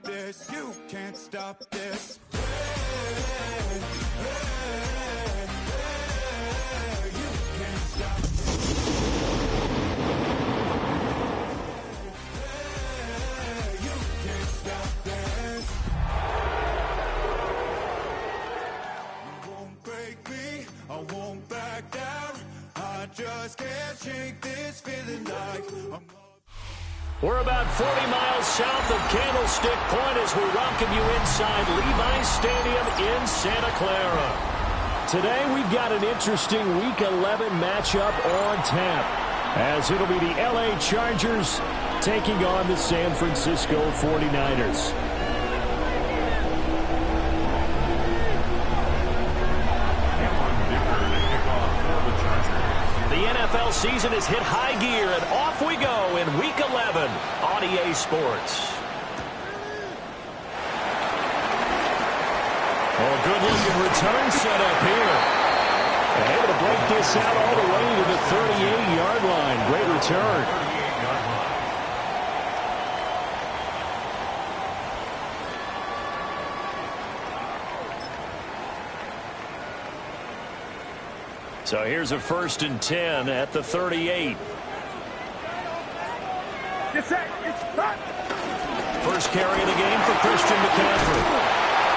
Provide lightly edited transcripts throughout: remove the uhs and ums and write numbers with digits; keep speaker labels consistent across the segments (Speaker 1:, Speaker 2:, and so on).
Speaker 1: this. You can't stop this. You can't stop this. You can't stop this. You won't break me, I won't back down. I just can't shake this feeling like I'm...
Speaker 2: We're about 40 miles south of Candlestick Point as we welcome you inside Levi's Stadium in Santa Clara. Today we've got an interesting Week 11 matchup on tap, as it'll be the LA Chargers taking on the San Francisco 49ers. The NFL season has hit high gear, and off we go in Week 11 on EA Sports. Oh, good-looking return set up here. And able to break this out all the way to the 38-yard line. Great return. So here's a 1st and 10 at the 38. First carry of the game for Christian McCaffrey.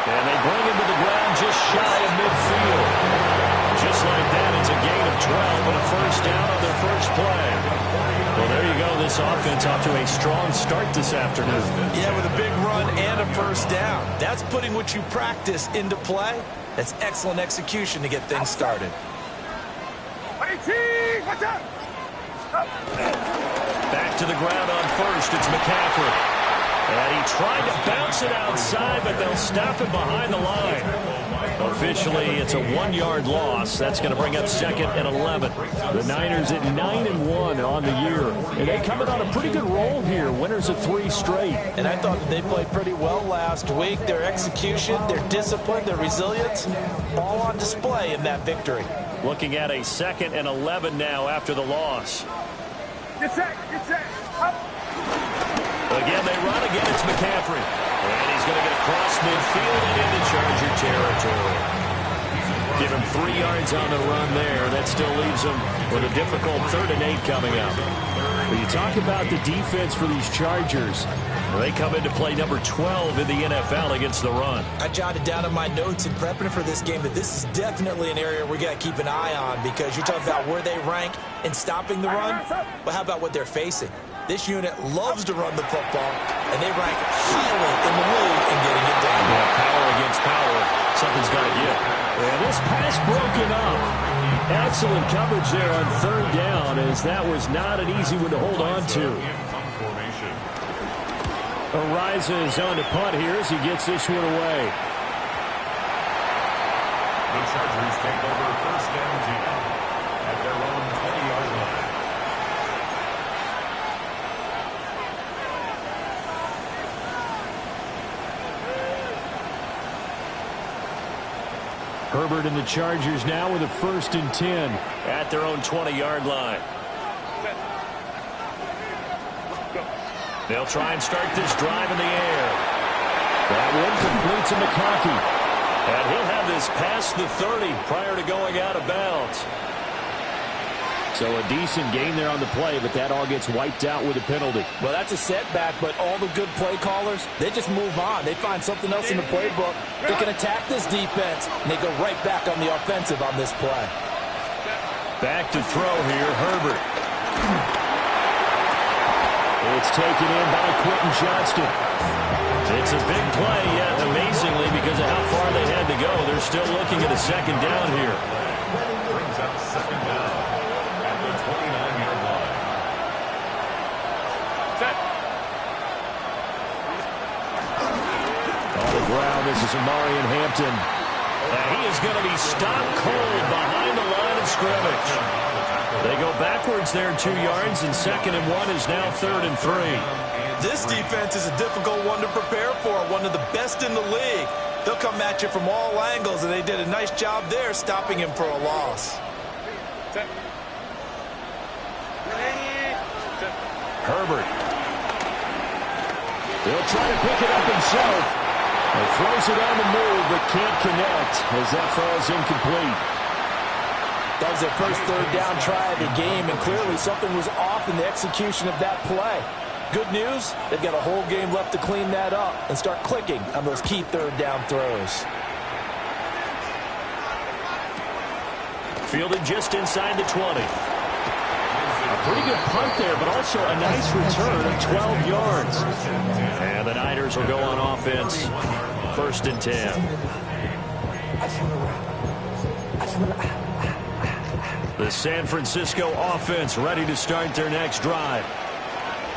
Speaker 2: And they bring him to the ground just shy of midfield. Just like that, it's a gain of 12 and a first down on their first play. Well, there you go. This offense off to a strong start this afternoon.
Speaker 3: Yeah, with a big run and a first down. That's putting what you practice into play. That's excellent execution to get things started.
Speaker 2: Back to the ground on first. It's McCaffrey. And he tried to bounce it outside, but they'll stop him behind the line. Officially, it's a 1-yard loss. That's going to bring up 2nd and 11. The Niners at 9-1 on the year. And they coming on a pretty good roll here. Winners of 3 straight.
Speaker 3: And I thought that they played pretty well last week. Their execution, their discipline, their resilience, all on display in that victory.
Speaker 2: Looking at a 2nd and 11 now after the loss.
Speaker 4: Get set, up.
Speaker 2: Again, they run. Again, it's McCaffrey. And he's going to get across midfield and into Charger territory. Give him 3 yards on the run there. That still leaves him with a difficult 3rd and 8 coming up. When you talk about the defense for these Chargers, they come into play number 12 in the NFL against the run.
Speaker 3: I jotted down in my notes in prepping for this game that this is definitely an area we're going to keep an eye on, because you're talking about where they rank in stopping the run. But how about what they're facing? This unit loves to run the football, and they rank highly in the league in getting it done.
Speaker 2: Yeah, power against power. Something's got to give. And this pass broken up. Excellent coverage there on 3rd down, as that was not an easy one to hold on to. Ariza is on to punt here as he gets this one away.
Speaker 5: The Chargers take over 1st and 10 at their own 20-yard line.
Speaker 2: Herbert and the Chargers now with a 1st and 10 at their own 20-yard line. They'll try and start this drive in the air. That one complete to McConkey. And he'll have this past the 30 prior to going out of bounds. So a decent gain there on the play, but that all gets wiped out with a penalty.
Speaker 3: Well, that's a setback, but all the good play callers, they just move on. They find something else in the playbook. They can attack this defense, and they go right back on the offensive on this play.
Speaker 2: Back to throw here, Herbert. It's taken in by Quentin Johnston. It's a big play, yet amazingly, because of how far they had to go, they're still looking at a 2nd down here.
Speaker 5: Brings up 2nd down at the 29-yard line.
Speaker 4: Set.
Speaker 2: On the ground, this is Amarian Hampton. And he is going to be stopped cold behind the line of scrimmage. They go backwards there 2 yards, and 2nd and 1 is now 3rd and 3.
Speaker 3: This defense is a difficult one to prepare for, one of the best in the league. They'll come at you from all angles, and they did a nice job there stopping him for a loss.
Speaker 2: Herbert. He'll try to pick it up himself. He throws it on the move, but can't connect as that falls incomplete.
Speaker 3: That was their first third down try of the game, and clearly something was off in the execution of that play. Good news, they've got a whole game left to clean that up and start clicking on those key third down throws.
Speaker 2: Fielded just inside the 20. A pretty good punt there, but also a nice return of 12 yards. And the Niners will go on offense. 1st and 10. The San Francisco offense ready to start their next drive.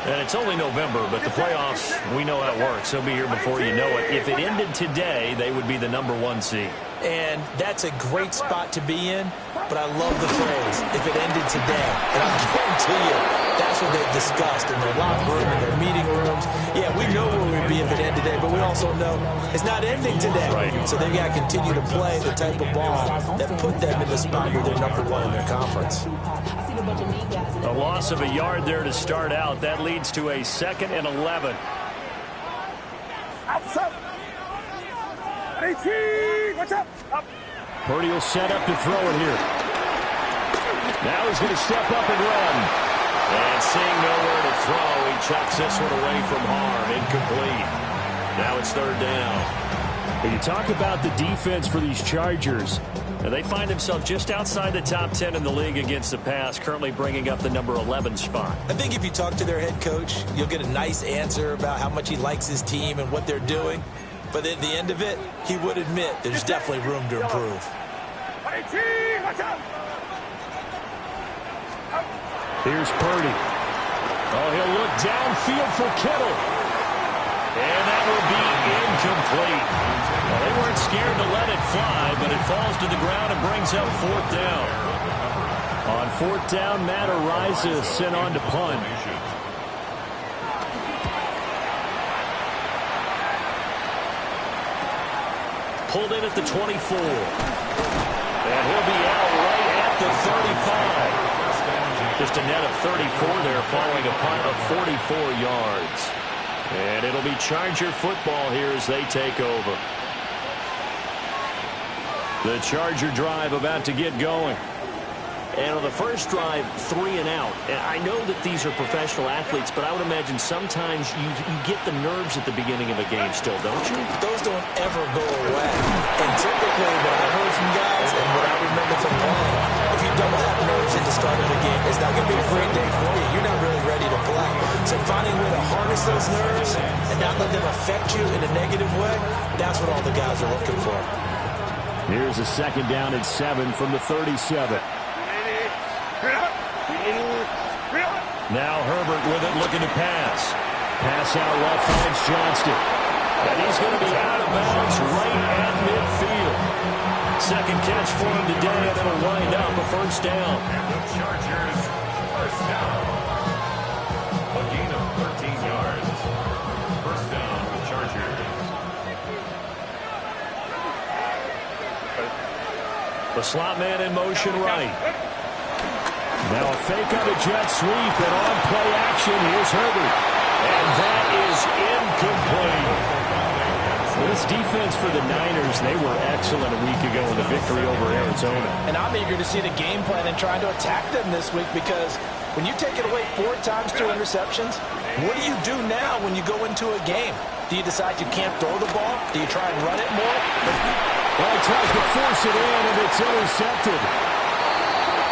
Speaker 2: And it's only November, but the playoffs, we know how it works. They'll be here before you know it. If it ended today, they would be the #1 seed.
Speaker 3: And that's a great spot to be in, but I love the phrase, if it ended today. And I guarantee you, that's what they've discussed in their locker room, in their meeting rooms. Yeah, we know where we'd be if it ended today, but we also know it's not ending today.
Speaker 2: Right.
Speaker 3: So they've got to continue to play the type of ball that put them in the spot where they're #1 in their conference.
Speaker 2: A loss of a yard there to start out. That leads to a 2nd and 11.
Speaker 4: Outside. 18. Watch out. Up.
Speaker 2: Purdy will set up to throw it here. Now he's going to step up and run. And seeing nowhere to throw, he chucks this one away from harm. Incomplete. Now it's 3rd down. When you talk about the defense for these Chargers, they find themselves just outside the top 10 in the league against the pass, currently bringing up the #11 spot.
Speaker 3: I think if you talk to their head coach, you'll get a nice answer about how much he likes his team and what they're doing. But at the end of it, he would admit there's definitely room to improve.
Speaker 4: 18. Watch out.
Speaker 2: Here's Purdy. Oh, he'll look downfield for Kittle. And that will be incomplete. Well, they weren't scared to let it fly, but it falls to the ground and brings up 4th down. On 4th down, Matt Araiza sent on to punt. Pulled in at the 24. And he'll be out right at the 35. Just a net of 34 there following a punt of 44 yards. And it'll be Charger football here as they take over. The Charger drive about to get going. And on the first drive, 3 and out. And I know that these are professional athletes, but I would imagine sometimes you get the nerves at the beginning of a game still, don't you?
Speaker 3: Those don't ever go away. And typically what I heard from guys and what I remember from playing, if you don't have nerves at the start of the game, it's not going to be a great day for you. You're not really ready to play. So finding a way to harness those nerves and not let them affect you in a negative way, that's what all the guys are looking for.
Speaker 2: Here's a 2nd down and 7 from the 37. Now Herbert with it, looking to pass. Pass out left, finds Johnston. And he's going to be out of bounds right at midfield. 2nd catch for him today, and it'll wind up a 1st down.
Speaker 5: And the Chargers, 1st down. A gain of 13 yards. 1st down, the Chargers.
Speaker 2: The slot man in motion right. Now a fake on a jet sweep, and on play action, here's Herbert. And that is incomplete. This defense for the Niners, they were excellent a week ago in the victory over Arizona.
Speaker 3: And I'm eager to see the game plan and trying to attack them this week, because when you take it away 4 times, 2 interceptions, what do you do now when you go into a game? Do you decide you can't throw the ball? Do you try and run it more?
Speaker 2: Well, he tries to force it in, and it's intercepted.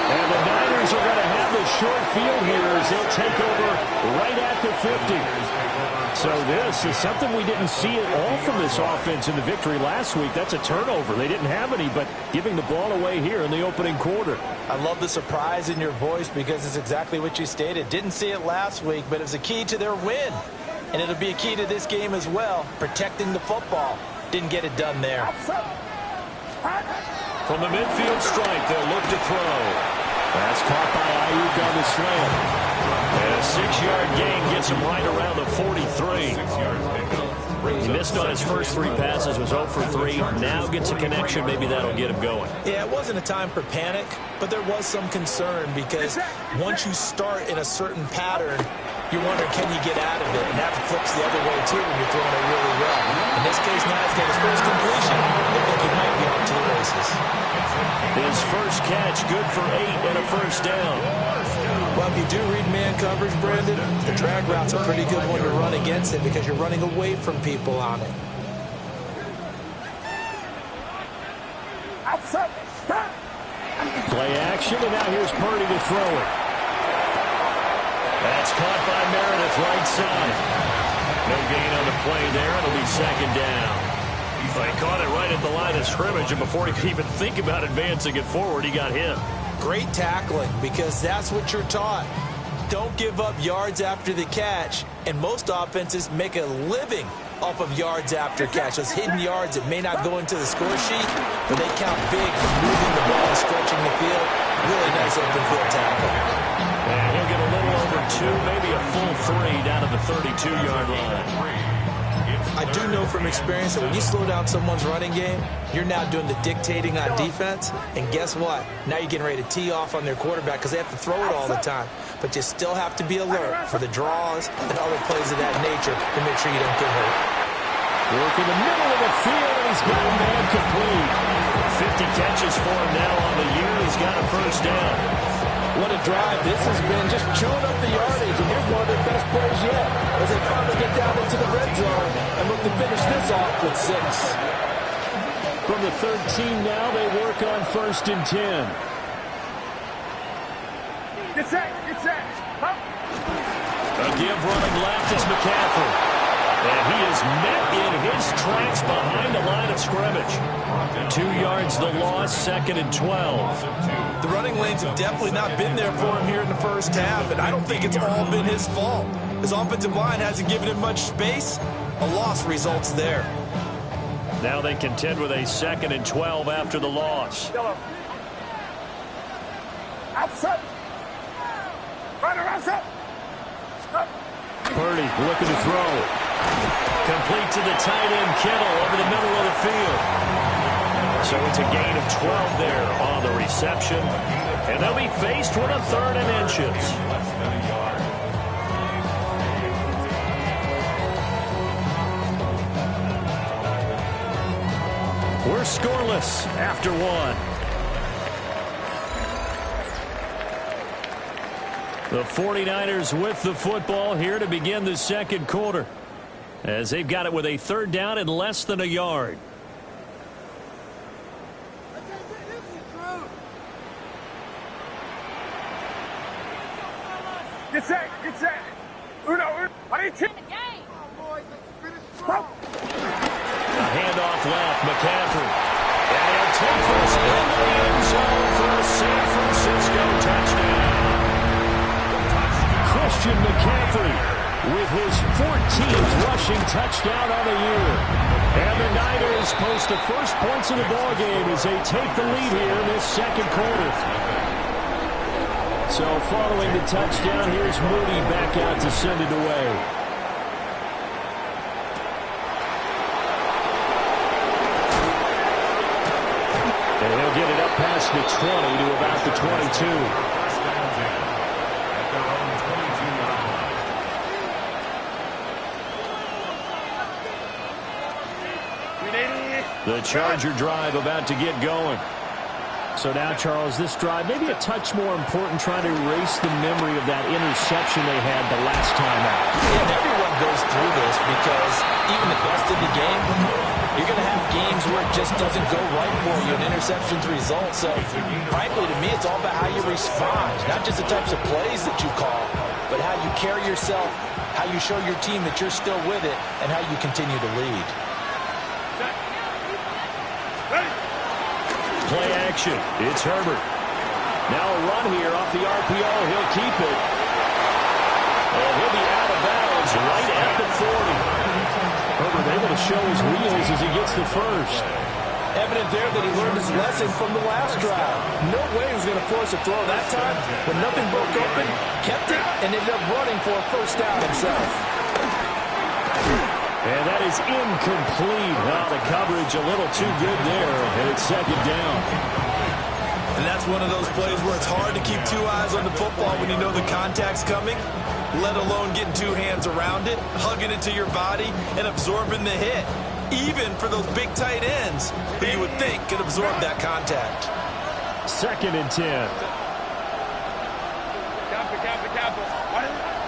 Speaker 2: And the Niners are going to have the short field here as they'll take over right at the 50. So this is something we didn't see at all from this offense in the victory last week. That's a turnover. They didn't have any, but giving the ball away here in the opening quarter.
Speaker 3: I love the surprise in your voice because it's exactly what you stated. Didn't see it last week, but it was a key to their win. And it'll be a key to this game as well, protecting the football. Didn't get it done there.
Speaker 2: From the midfield stripe, they'll look to throw. That's caught by Ayuk on the slant. And a 6-yard gain gets him right around the 43. He missed on his first 3 passes, was 0 for 3. Now gets a connection. Maybe that'll get him going.
Speaker 3: Yeah, it wasn't a time for panic, but there was some concern because once you start in a certain pattern, you're wondering, can you get out of it? And that flips the other way, too, when you're throwing it really well. In this case, now he's got his first completion. I think he might be off to the races.
Speaker 2: His first catch, good for 8 and a first down.
Speaker 3: Well, if you do read man coverage, Brandon, the drag route's a pretty good one to run against it because you're running away from people on it.
Speaker 4: Outside. Stop.
Speaker 2: Play action, and now here's Purdy to throw it. That's caught by Meredith, right side. No gain on the play there. It'll be second down. He caught it right at the line of scrimmage, and before he could even think about advancing it forward, he got hit.
Speaker 3: Great tackling, because that's what you're taught. Don't give up yards after the catch, and most offenses make a living off of yards after catch. Those hidden yards that may not go into the score sheet, but they count big for moving the ball and stretching the field. Really nice open field tackle.
Speaker 2: And he'll get a little over 2, maybe a full 3 down to the 32-yard line.
Speaker 3: I do know from experience that when you slow down someone's running game, you're now doing the dictating on defense. And guess what? Now you're getting ready to tee off on their quarterback because they have to throw it all the time. But you still have to be alert for the draws and other plays of that nature to make sure you don't get hurt.
Speaker 2: Work in the middle of the field, and he's got a man complete. 50 catches for him now on the year. He's got a first down.
Speaker 3: What a drive this has been, just chewing up the yardage. And here's one of their best plays yet as they finally get down into the red zone and look to finish this off with 6.
Speaker 2: From the 13 now, they work on 1st and 10.
Speaker 4: Get set. Get set. Up.
Speaker 2: A give running left is McCaffrey. And he is met in his tracks behind the line of scrimmage. 2 yards the loss, 2nd and 12.
Speaker 3: The running lanes have definitely not been there for him here in the first half, and I don't think it's all been his fault. His offensive line hasn't given him much space. A loss results there.
Speaker 2: Now they contend with a 2nd and 12 after the loss.
Speaker 4: Outside. Right around set. Up.
Speaker 2: Purdy looking to throw. Complete to the tight end, Kittle, over the middle of the field. So it's a gain of 12 there on the reception. And they'll be faced with a 3rd and inches. We're scoreless after 1. The 49ers with the football here to begin the second quarter, as they've got it with a 3rd down and less than a yard.
Speaker 4: Get set. Get set. Uno. Parechi. Stop.
Speaker 2: A handoff left, McCaffrey. And he'll take this in the end zone for a San Francisco touchdown. Christian McCaffrey with his 14th rushing touchdown on the year. And the Niners post the first points of the ballgame as they take the lead here in this second quarter. So following the touchdown, here's Moody back out to send it away. And he'll get it up past the 20 to about the 22. The Charger drive about to get going. So now, Charles, this drive maybe a touch more important, trying to erase the memory of that interception they had the last time out.
Speaker 3: And everyone goes through this because even the best in the game, you're going to have games where it just doesn't go right for you, and interceptions result. So, frankly, to me, it's all about how you respond, not just the types of plays that you call, but how you carry yourself, how you show your team that you're still with it, and how you continue to lead.
Speaker 2: Play action. It's Herbert. Now a run here off the RPO. He'll keep it. And he'll be out of bounds right at the 40. Herbert able to show his wheels as he gets the first.
Speaker 3: Evident there that he learned his lesson from the last drive. No way he was going to force a throw that time. When nothing broke open, kept it, and ended up running for a first down himself.
Speaker 2: And that is incomplete. Well, the coverage a little too good there, and it's second down.
Speaker 3: And that's one of those plays where it's hard to keep two eyes on the football when you know the contact's coming, let alone getting two hands around it, hugging it to your body, and absorbing the hit. Even for those big tight ends who you would think could absorb that contact.
Speaker 2: 2nd and 10.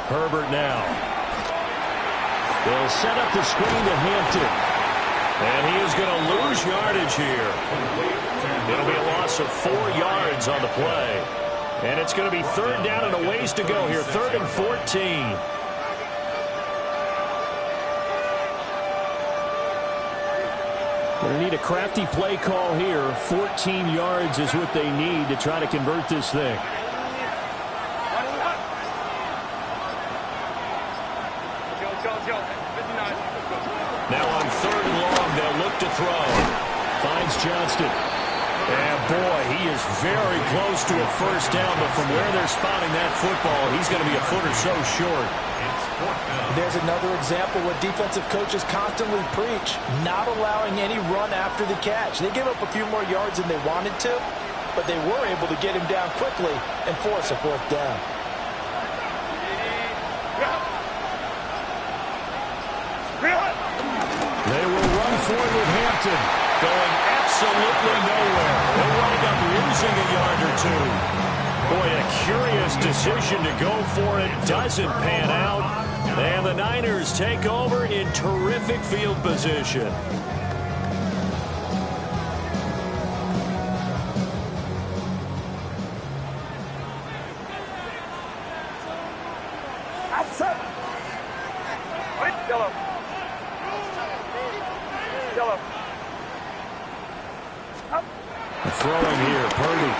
Speaker 2: Herbert now. They'll set up the screen to Hampton. And he is going to lose yardage here. It'll be a loss of 4 yards on the play. And it's going to be 3rd down and a ways to go here. 3rd and 14. Going to need a crafty play call here. 14 yards is what they need to try to convert this thing. Now on 3rd and long, they'll look to throw. Finds Johnston. And boy, he is very close to a 1st down, but from where they're spotting that football, he's going to be a foot or so short.
Speaker 3: There's another example where defensive coaches constantly preach, not allowing any run after the catch. They gave up a few more yards than they wanted to, but they were able to get him down quickly and force a 4th down.
Speaker 2: They will run forward with Hampton, going absolutely nowhere. They'll wind up losing a yard or 2. Boy, a curious decision to go for it. Doesn't pan out. And the Niners take over in terrific field position.
Speaker 4: Outside. Yellow. Yellow. Up.
Speaker 2: Throwing here, Purdy.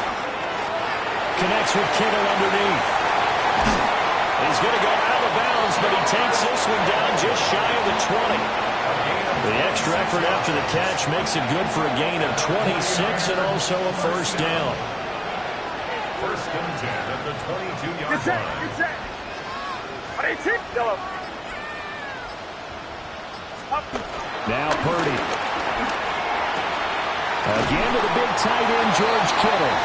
Speaker 2: Connects with Kittle underneath. He's going to go out of bounds, but he takes this one down just shy of the 20. The extra effort after the catch makes it good for a gain of 26 and also a 1st down.
Speaker 5: 1st and 10 at the 22-yard
Speaker 4: Get set.
Speaker 5: line.
Speaker 4: Get set. 18. Yellow. Up.
Speaker 2: Now Purdy. Again to the big tight end, George Kittle.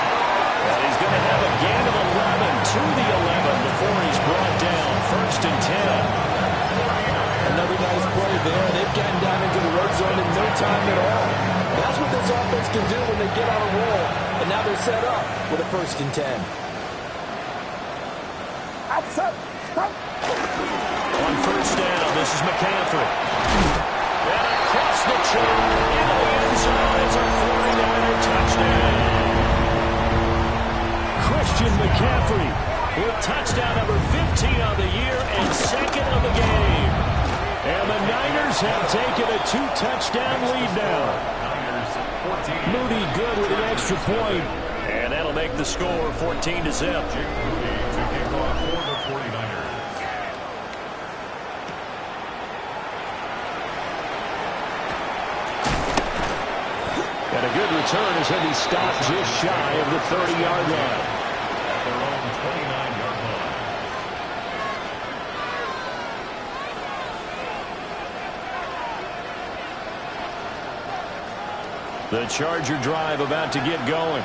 Speaker 2: And he's going to have a gain of 11 to the 11 before he's brought down. 1st and 10.
Speaker 3: Another nice play there. They've gotten down into the red zone in no time at all. That's what this offense can do when they get on a roll. And now they're set up with a 1st and 10.
Speaker 4: Outside. Stop.
Speaker 2: On 1st down, this is McCaffrey. And across the track in the end zone. It's a 49er touchdown. Christian McCaffrey with touchdown number 15 on the year and 2nd of the game. And the Niners have taken a 2-touchdown lead now. Moody good with an extra point. And that'll make the score 14-0.
Speaker 5: Jake Moody to kick off for the 49ers.
Speaker 2: And a good return as he'll be stopped just shy of the 30-yard line.
Speaker 5: At their own 29-yard line.
Speaker 2: The Charger drive about to get going.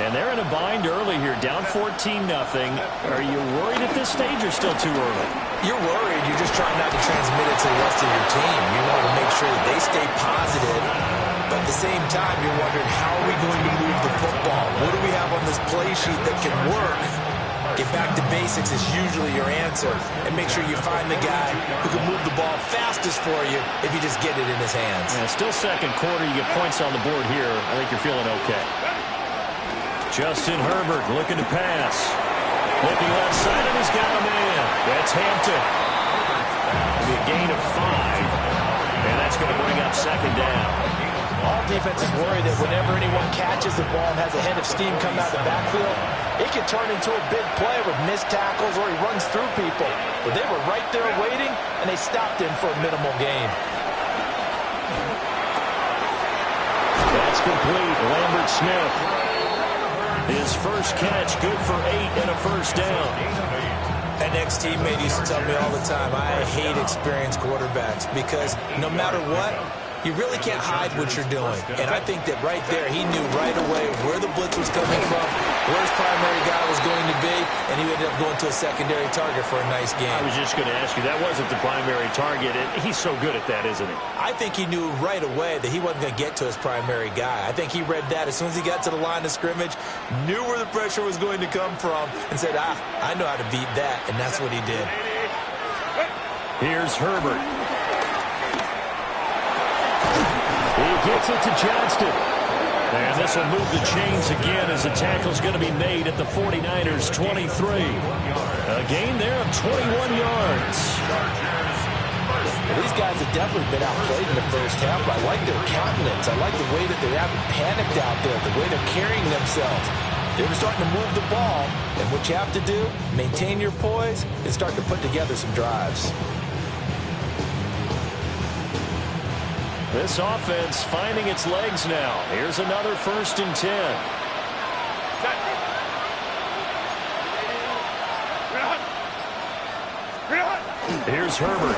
Speaker 2: And they're in a bind early here, down 14-0. Are you worried at this stage or still too early?
Speaker 3: You're worried. You're just trying not to transmit it to the rest of your team. You want to make sure that they stay positive. But at the same time, you're wondering, how are we going to move the football? What do we have on this play sheet that can work? Get back to basics is usually your answer. And make sure you find the guy who can move the ball fastest for you if you just get it in his hands.
Speaker 2: Yeah, still 2nd quarter. You get points on the board here. I think you're feeling okay. Justin Herbert looking to pass. Looking left side, and he's got a man. That's Hampton. It'll be a gain of 5. And that's going to bring up 2nd down.
Speaker 3: All defenses worry that whenever anyone catches the ball and has a head of steam come out of the backfield, it can turn into a big play with missed tackles or he runs through people. But they were right there waiting, and they stopped him for a minimal gain.
Speaker 2: That's complete. Lambert Smith. His first catch, good for 8 and a 1st down.
Speaker 3: An ex-teammate used to tell me all the time, I hate experienced quarterbacks because no matter what, You really can't hide what you're doing. And I think that right there, he knew right away where the blitz was coming from, where his primary guy was going to be, and he ended up going to a secondary target for a nice game.
Speaker 2: I was just going to ask you, that wasn't the primary target. He's so good at that, isn't he?
Speaker 3: I think he knew right away that he wasn't going to get to his primary guy. I think he read that as soon as he got to the line of scrimmage, knew where the pressure was going to come from, and said, I know how to beat that, and that's what he did.
Speaker 2: Here's Herbert. He gets it to Johnston. And this will move the chains again as the tackle's going to be made at the 49ers' 23. A gain there of 21 yards.
Speaker 3: Well, these guys have definitely been outplayed in the first half, but I like their countenance. I like the way that they haven't panicked out there, the way they're carrying themselves. They're starting to move the ball, and what you have to do, maintain your poise and start to put together some drives.
Speaker 2: This offense finding its legs now. Here's another 1st and 10. Here's Herbert.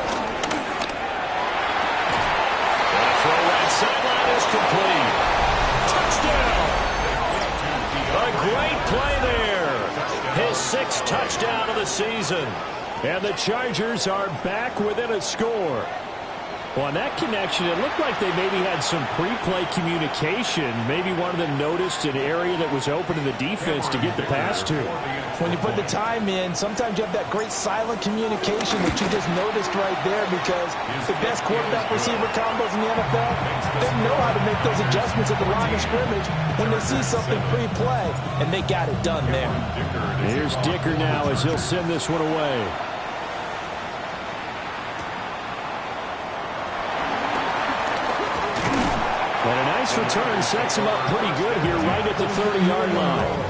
Speaker 2: And throw right sideline is complete. Touchdown! A great play there. His 6th touchdown of the season. And the Chargers are back within a score. Well, on that connection, it looked like they maybe had some pre-play communication. Maybe one of them noticed an area that was open to the defense to get the pass to.
Speaker 3: When you put the time in, sometimes you have that great silent communication that you just noticed right there, because the best quarterback-receiver combos in the NFL, they know how to make those adjustments at the line of scrimmage when they see something pre-play, and they got it done there.
Speaker 2: Here's Dicker now as he'll send this one away. And a nice return sets him up pretty good here right at the 30-yard line.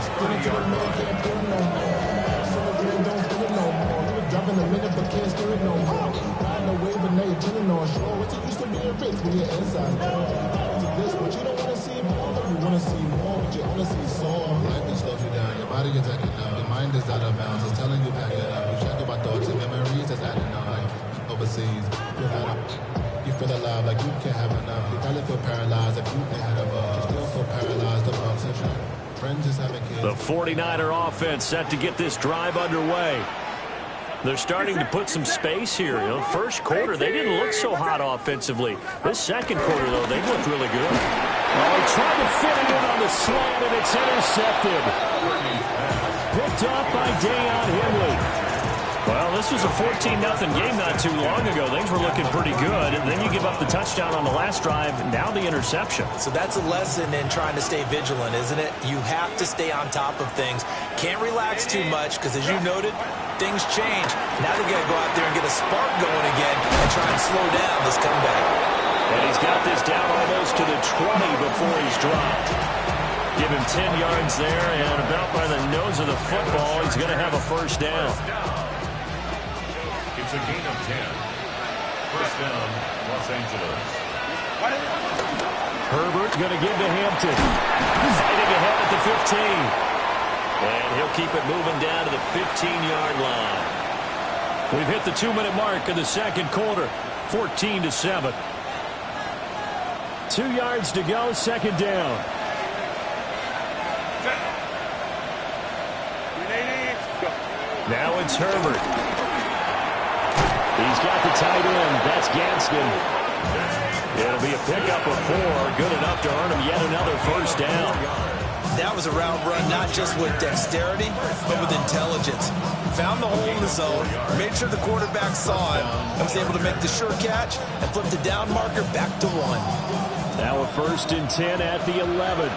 Speaker 6: Your body is acting up. Your mind is out of bounds. It's telling you back it up. You check your thoughts and memories that's adding up. Like overseas, you feel alive like you can't have enough. You probably feel paralyzed if you ain't had a buzz. You still feel paralyzed above such friends just having kids.
Speaker 2: The 49er offense set to get this drive underway. They're starting to put some space here. You know, first quarter, they didn't look so hot offensively. This second quarter, though, they've looked really good. Oh, he tried to fit it in on the slant, and it's intercepted. Picked off by Deion Henley. Well, this was a 14-0 game not too long ago. Things were looking pretty good. And then you give up the touchdown on the last drive. Now the interception.
Speaker 3: So that's a lesson in trying to stay vigilant, isn't it? You have to stay on top of things. Can't relax too much because, as you noted, things change. Now they got to go out there and get a spark going again and try and slow down this comeback.
Speaker 2: And he's got this down almost to the 20 before he's dropped. Give him 10 yards there, and about by the nose of the football, he's going to have a first down.
Speaker 5: It's a gain of 10. First down, Los Angeles.
Speaker 2: Herbert going to give to Hampton. Fighting ahead at the 15. And he'll keep it moving down to the 15-yard line. We've hit the 2-minute mark in the second quarter. 14-7. 2 yards to go, second down. Now it's Herbert. He's got the tight end. That's Gadsden. It'll be a pickup of 4. Good enough to earn him yet another first down.
Speaker 3: That was a route run not just with dexterity, but with intelligence. Found the hole in the zone, made sure the quarterback saw him, and was able to make the sure catch and flip the down marker back to 1.
Speaker 2: Now a 1st and 10 at the 11.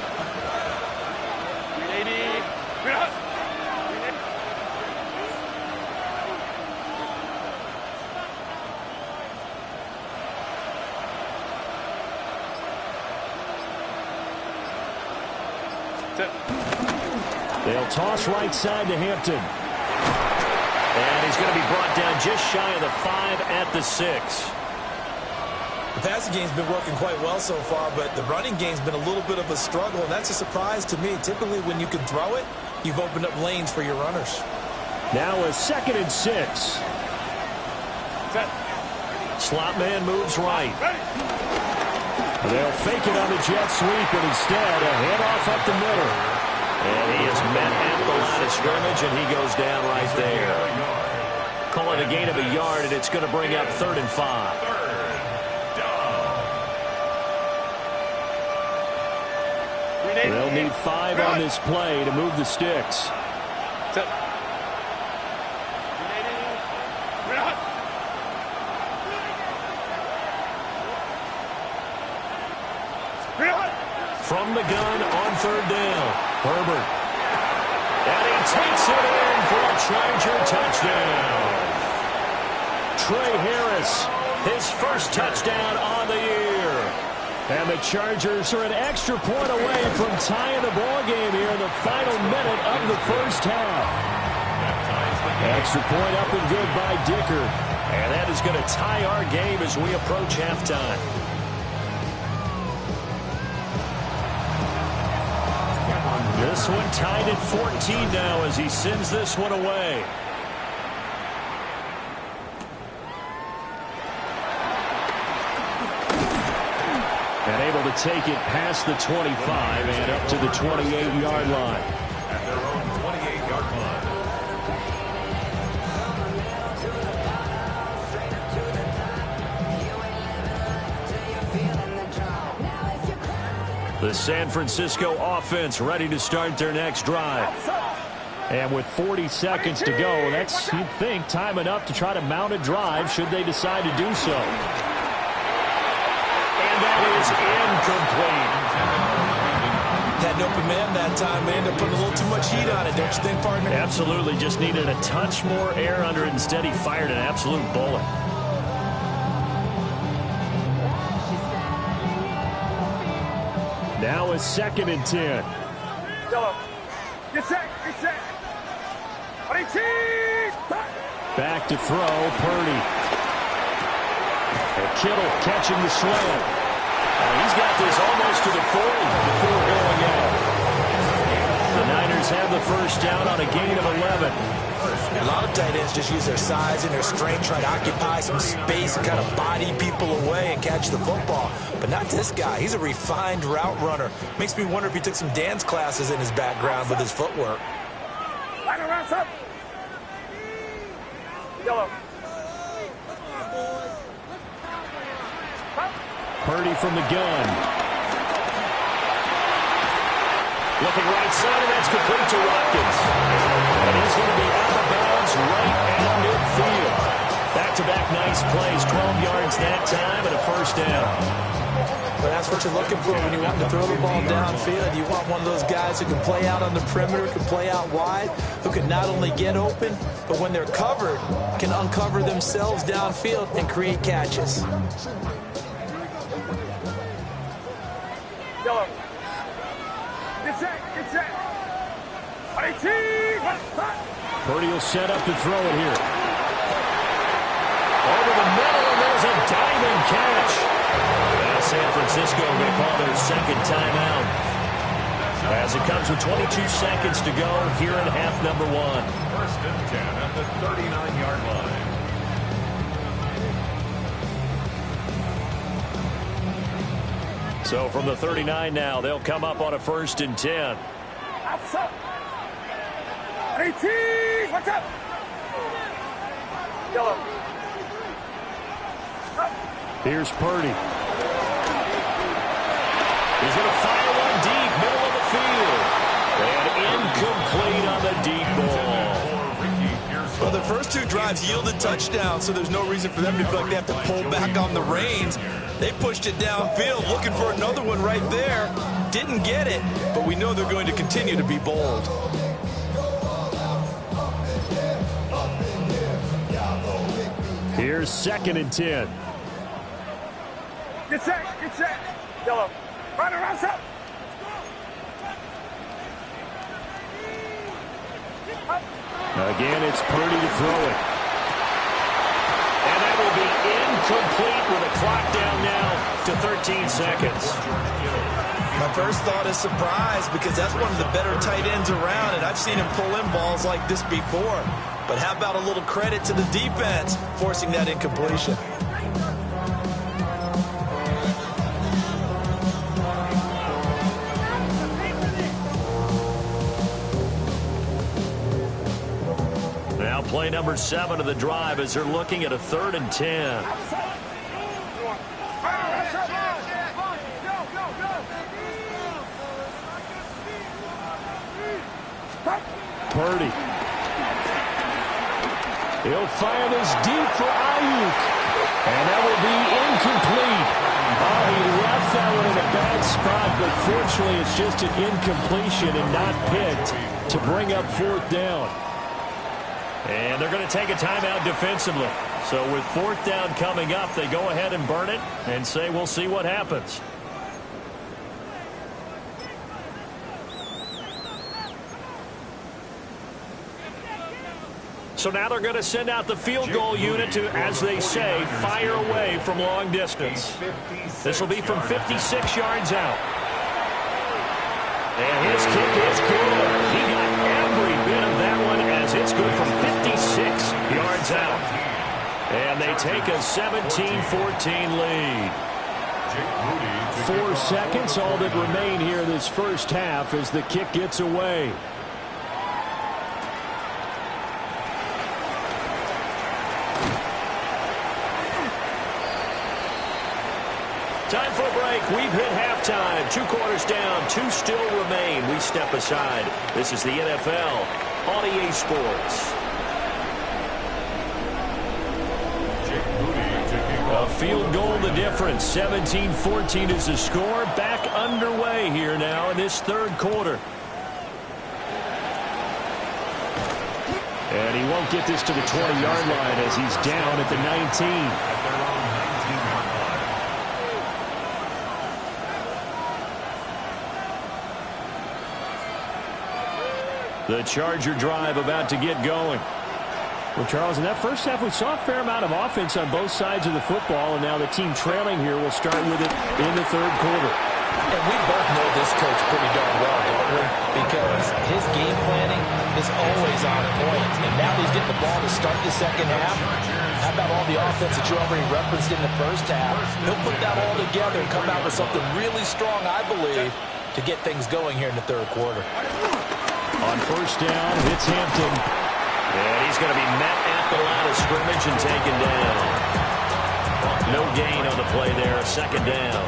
Speaker 2: They'll toss right side to Hampton. And he's going to be brought down just shy of the 5 at the 6.
Speaker 3: The passing game's been working quite well so far, but the running game's been a little bit of a struggle, and that's a surprise to me. Typically, when you can throw it, you've opened up lanes for your runners.
Speaker 2: Now a 2nd and 6. Slot man moves right. They'll fake it on the jet sweep, and instead a handoff up the middle. And he is met at the line of scrimmage, and he goes down right there. Call it a gain of a yard, and it's going to bring up 3rd and 5. They'll need 5 on this play to move the sticks. From the gun on 3rd down, Herbert. And he takes it in for a Charger touchdown. Trey Harris, his first touchdown on the year. And the Chargers are an extra point away from tying the ball game here in the final minute of the first half. Extra point up and good by Dicker. And that is going to tie our game as we approach halftime. This one tied at 14 now as he sends this one away. And able to take it past the 25 and up to the 28-yard line.
Speaker 5: At their own 28-yard line.
Speaker 2: The San Francisco offense ready to start their next drive. And with 40 seconds to go, that's, you'd think, time enough to try to mount a drive should they decide to do so. And that is incomplete.
Speaker 3: Had an open man that time. They ended up putting a little too much heat on it, don't you think, partner?
Speaker 2: Absolutely. Just needed a touch more air under it. Instead, he fired an absolute bullet. Now a 2nd and 10.
Speaker 4: Yellow. Get set. Get set.
Speaker 2: Back to throw, Purdy. And Kittle catching the slam. He's got this almost to the 40 before going out. The Niners have the first down on a gain of 11.
Speaker 3: A lot of tight ends just use their size and their strength, try to occupy some space and kind of body people away and catch the football. But not this guy. He's a refined route runner. Makes me wonder if he took some dance classes in his background with his footwork.
Speaker 4: Line around, up. Yellow.
Speaker 2: Purdy from the gun. Looking right side, and that's complete to Watkins. And he's going to be out of bounds right at midfield. Back-to-back nice plays, 12 yards that time, and a first down.
Speaker 3: Well, that's what you're looking for when you want to throw the ball downfield. You want one of those guys who can play out on the perimeter, can play out wide, who can not only get open, but when they're covered, can uncover themselves downfield and create catches.
Speaker 4: Yellow. Get set. Get set.
Speaker 2: Purdy will set up to throw it here. Over the middle, and there's a diving catch. San Francisco going to call their second timeout. As it comes with 22 seconds to go here in half number 1.
Speaker 5: 1st and 10 at the 39-yard line.
Speaker 2: So from the 39 now, they'll come up on a 1st and 10.
Speaker 4: Outside. 18. Watch out. Yellow.
Speaker 2: Here's Purdy. He's going to fire one deep, middle of the field. And incomplete on the deep ball.
Speaker 3: Well, the first 2 drives yielded touchdowns, so there's no reason for them to feel like they have to pull back on the reins. They pushed it downfield, looking for another one right there. Didn't get it, but we know they're going to continue to be bold.
Speaker 2: Here's 2nd and 10.
Speaker 4: Get set. Get set. Yellow. Run around, up.
Speaker 2: Again, it's Purdy to throw it. And that will be incomplete with a clock down now to 13 seconds.
Speaker 3: My first thought is surprise because that's one of the better tight ends around, and I've seen him pull in balls like this before. But how about a little credit to the defense forcing that incompletion?
Speaker 2: Play number 7 of the drive as they're looking at a 3rd and 10. Purdy. He'll fire this deep for Ayuk. And that will be incomplete. Oh, he left that one in a bad spot, but fortunately it's just an incompletion and not picked to bring up 4th down. And they're going to take a timeout defensively. So with 4th down coming up, they go ahead and burn it and say we'll see what happens. So now they're going to send out the field goal unit to, as they say, fire away from long distance. This will be from 56 yards out. And his kick is good. He got every bit of that one as it's good from 56 yards out. And they take a 17-14 lead. 4 seconds, all that remain here this first half as the kick gets away. Time for a break. We've hit halftime. 2 quarters down. 2 still remain. We step aside. This is the NFL on EA Sports. A field goal the difference. 17-14 is the score. Back underway here now in this 3rd quarter. And he won't get this to the 20-yard line as he's down at the 19. The Charger drive about to get going. Well, Charles, in that first half, we saw a fair amount of offense on both sides of the football, and now the team trailing here will start with it in the 3rd quarter.
Speaker 3: And we both know this coach pretty darn well, don't we? Because his game planning is always on point. And now he's getting the ball to start the 2nd half. How about all the offense that you already referenced in the first half? He'll put that all together and come out with something really strong, I believe, to get things going here in the 3rd quarter.
Speaker 2: On 1st down, it's Hampton. And he's going to be met at the line of scrimmage and taken down. No gain on the play there, 2nd down.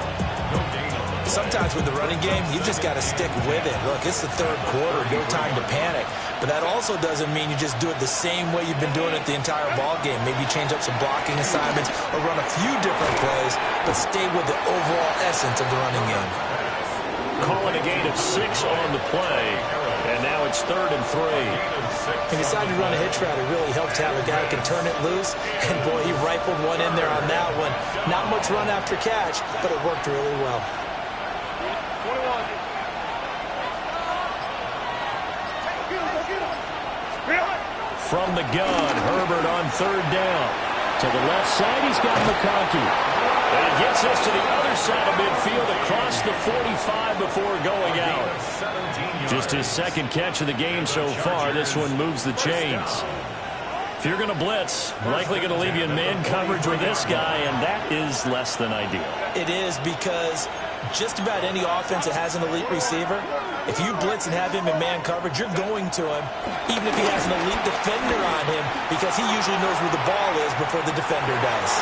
Speaker 3: Sometimes with the running game, you just got to stick with it. Look, it's the 3rd quarter, no time to panic. But that also doesn't mean you just do it the same way you've been doing it the entire ball game. Maybe change up some blocking assignments or run a few different plays, but stay with the overall essence of the running game.
Speaker 2: Calling a gain of 6 on the play. And now it's 3rd and 3.
Speaker 3: He decided to run a hitch route. It really helped to have a guy who can turn it loose. And, boy, he rifled one in there on that one. Not much run after catch, but it worked really well.
Speaker 2: From the gun, Herbert on 3rd down. To the left side, he's got McConkey. And he gets us to the other side of midfield across the 45 before going out. Just his 2nd catch of the game so far. This one moves the chains. If you're going to blitz, likely going to leave you in man coverage with this guy, and that is less than ideal.
Speaker 3: It is because just about any offense that has an elite receiver, if you blitz and have him in man coverage, you're going to him, even if he has an elite defender on him, because he usually knows where the ball is before the defender does.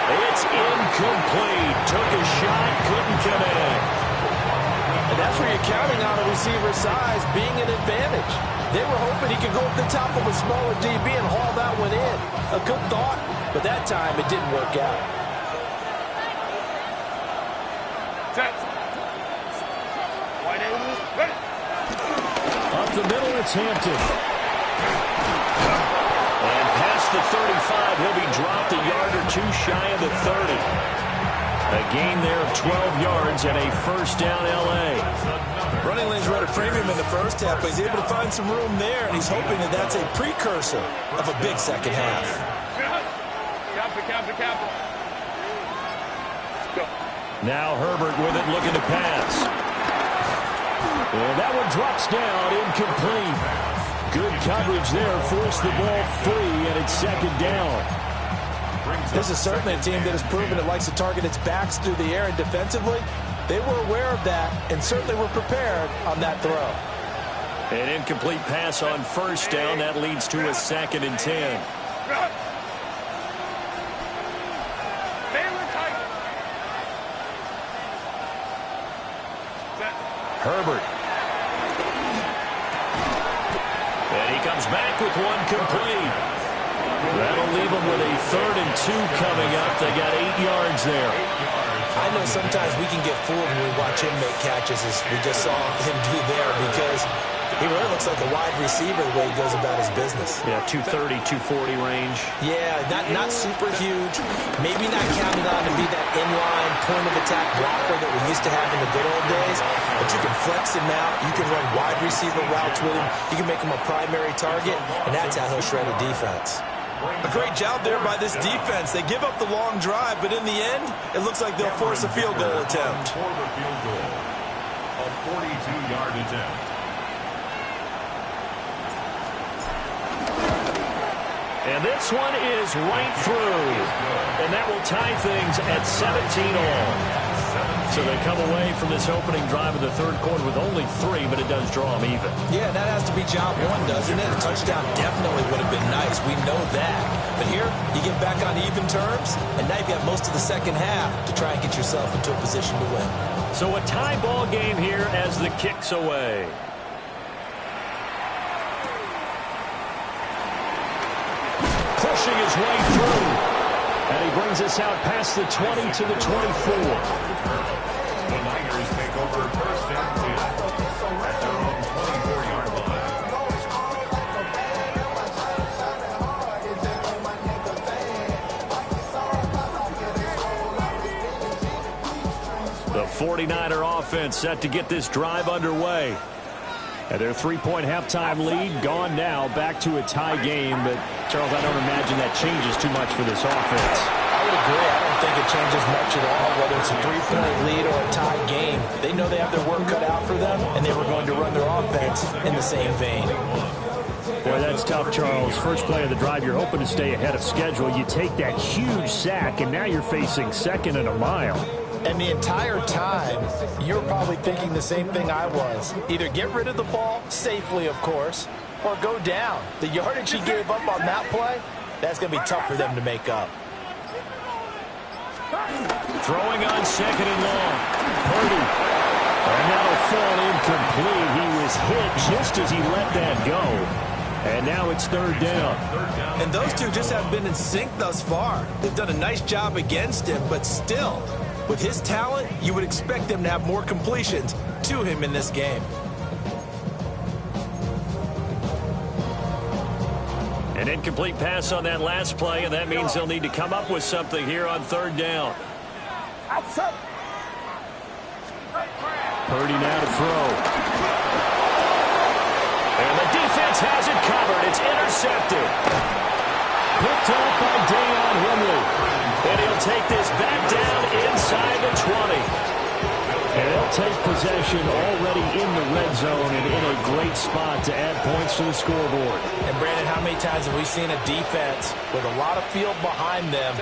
Speaker 2: It's incomplete. Took a shot, couldn't connect.
Speaker 3: And that's where you're counting on a receiver's size being an advantage. They were hoping he could go up the top of a smaller DB and haul that one in. A good thought, but that time it didn't work out.
Speaker 2: Up the middle, it's Hampton. And past the 35, he'll be dropped a yard or 2 shy of the 30. A gain there of 12 yards and a 1st down L.A.
Speaker 3: Running lanes were at a premium in the first half, but he's able to find some room there, and he's hoping that that's a precursor of a big 2nd half.
Speaker 2: Now Herbert with it, looking to pass. And that one drops down, incomplete. Good coverage there, forced the ball free, and it's 2nd down.
Speaker 3: This is certainly a team that has proven it likes to target its backs through the air, and defensively, they were aware of that and certainly were prepared on that throw.
Speaker 2: An incomplete pass on first down. That leads to a 2nd and 10. Herbert. And he comes back with one complete. That'll leave him with a 3rd and 2 coming up. They got 8 yards there.
Speaker 3: I know sometimes we can get fooled when we watch him make catches, as we just saw him do there, because he really looks like a wide receiver the way he goes about his business.
Speaker 2: Yeah, 230, 240 range.
Speaker 3: Yeah, not super huge. Maybe not counted on to be that inline point-of-attack blocker that we used to have in the good old days, but you can flex him out. You can run wide receiver routes with him. You can make him a primary target, and that's how he'll shred a defense. A great job there by this defense. They give up the long drive, but in the end, it looks like they'll force a field goal attempt.
Speaker 5: For the field goal, a 42-yard attempt.
Speaker 2: And this one is right through. And that will tie things at 17 all. So they come away from this opening drive of the 3rd quarter with only 3, but it does draw them even.
Speaker 3: Yeah, that has to be job 1, doesn't it? A touchdown definitely would have been nice. We know that. But here, you get back on even terms, and now you've got most of the second half to try and get yourself into a position to win.
Speaker 2: So a tie ball game here as the kick's away. Pushing his way through. And he brings us out past the 20 to the 24.
Speaker 5: The Niners take over 1st and 10 at their own 24-yard line.
Speaker 2: The 49er offense set to get this drive underway. And their 3-point halftime lead gone now, back to a tie game. But, Charles, I don't imagine that changes too much for this offense.
Speaker 3: I would agree. I don't think it changes much at all, whether it's a 3-point lead or a tie game. They know they have their work cut out for them, and they were going to run their offense in the same vein.
Speaker 2: Boy, that's tough, Charles. First play of the drive, you're hoping to stay ahead of schedule. You take that huge sack, and now you're facing 2nd and a mile.
Speaker 3: And the entire time, you're probably thinking the same thing I was. Either get rid of the ball, safely, of course, or go down. The yardage he gave up on that play, that's going to be tough for them to make up.
Speaker 2: Throwing on 2nd and long. Purdy. And that'll fall incomplete. He was hit just as he let that go. And now it's 3rd down.
Speaker 3: And those two just haven't been in sync thus far. They've done a nice job against him, but still, with his talent, you would expect them to have more completions to him in this game.
Speaker 2: An incomplete pass on that last play, and that means they'll need to come up with something here on 3rd down. Purdy now to throw. And the defense has it covered. It's intercepted. Picked up by Deion Henry. And he'll take this back down inside the 20. And they'll take possession already in the red zone and in a great spot to add points to the scoreboard.
Speaker 3: And, Brandon, how many times have we seen a defense with a lot of field behind them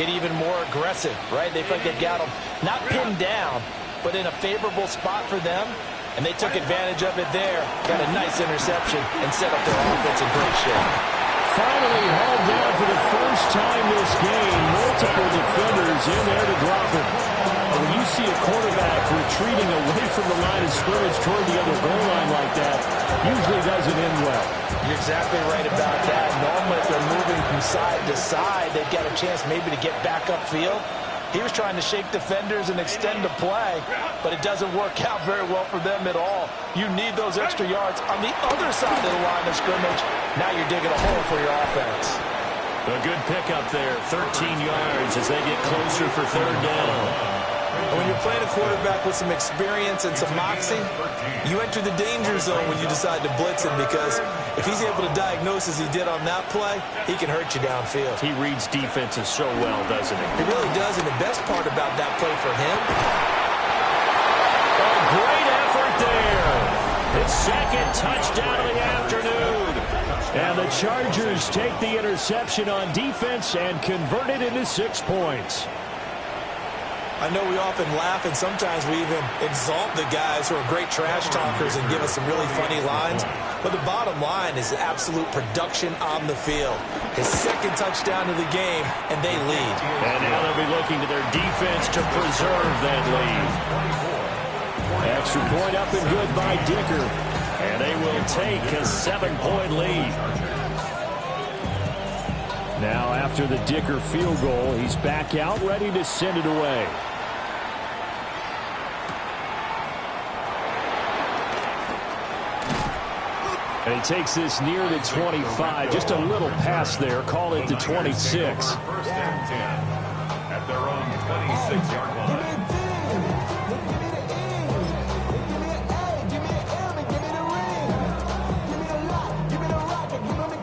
Speaker 3: get even more aggressive, right? They feel like they've got them not pinned down, but in a favorable spot for them. And they took advantage of it there. Got a nice interception and set up their offense in great shape.
Speaker 2: Finally hauled down for the first time this game. Multiple defenders in there to drop him. And when you see a quarterback retreating away from the line of scrimmage toward the other goal line like that, usually doesn't end well.
Speaker 3: You're exactly right about that. Normally, if they're moving from side to side, they've got a chance maybe to get back upfield. He was trying to shake defenders and extend the play, but it doesn't work out very well for them at all. You need those extra yards on the other side of the line of scrimmage. Now you're digging a hole for your offense.
Speaker 2: A good pickup there, 13 yards as they get closer for 3rd down.
Speaker 3: And when you're playing a quarterback with some experience and some moxie, you enter the danger zone when you decide to blitz him, because if he's able to diagnose as he did on that play, he can hurt you downfield.
Speaker 2: He reads defenses so well, doesn't he?
Speaker 3: He really does, and the best part about that play for him...
Speaker 2: A great effort there. His 2nd touchdown of the afternoon. And the Chargers take the interception on defense and convert it into 6 points.
Speaker 3: I know we often laugh, and sometimes we even exalt the guys who are great trash talkers and give us some really funny lines. But the bottom line is absolute production on the field. His second touchdown of the game, and they lead.
Speaker 2: And now they'll be looking to their defense to preserve that lead. Extra point up and good by Dicker. And they will take a 7-point lead. Now after the Dicker field goal, he's back out ready to send it away. And he takes this near the 25. Just a little pass there. Call it the 26.
Speaker 5: First and 10 at their own 26-yard line.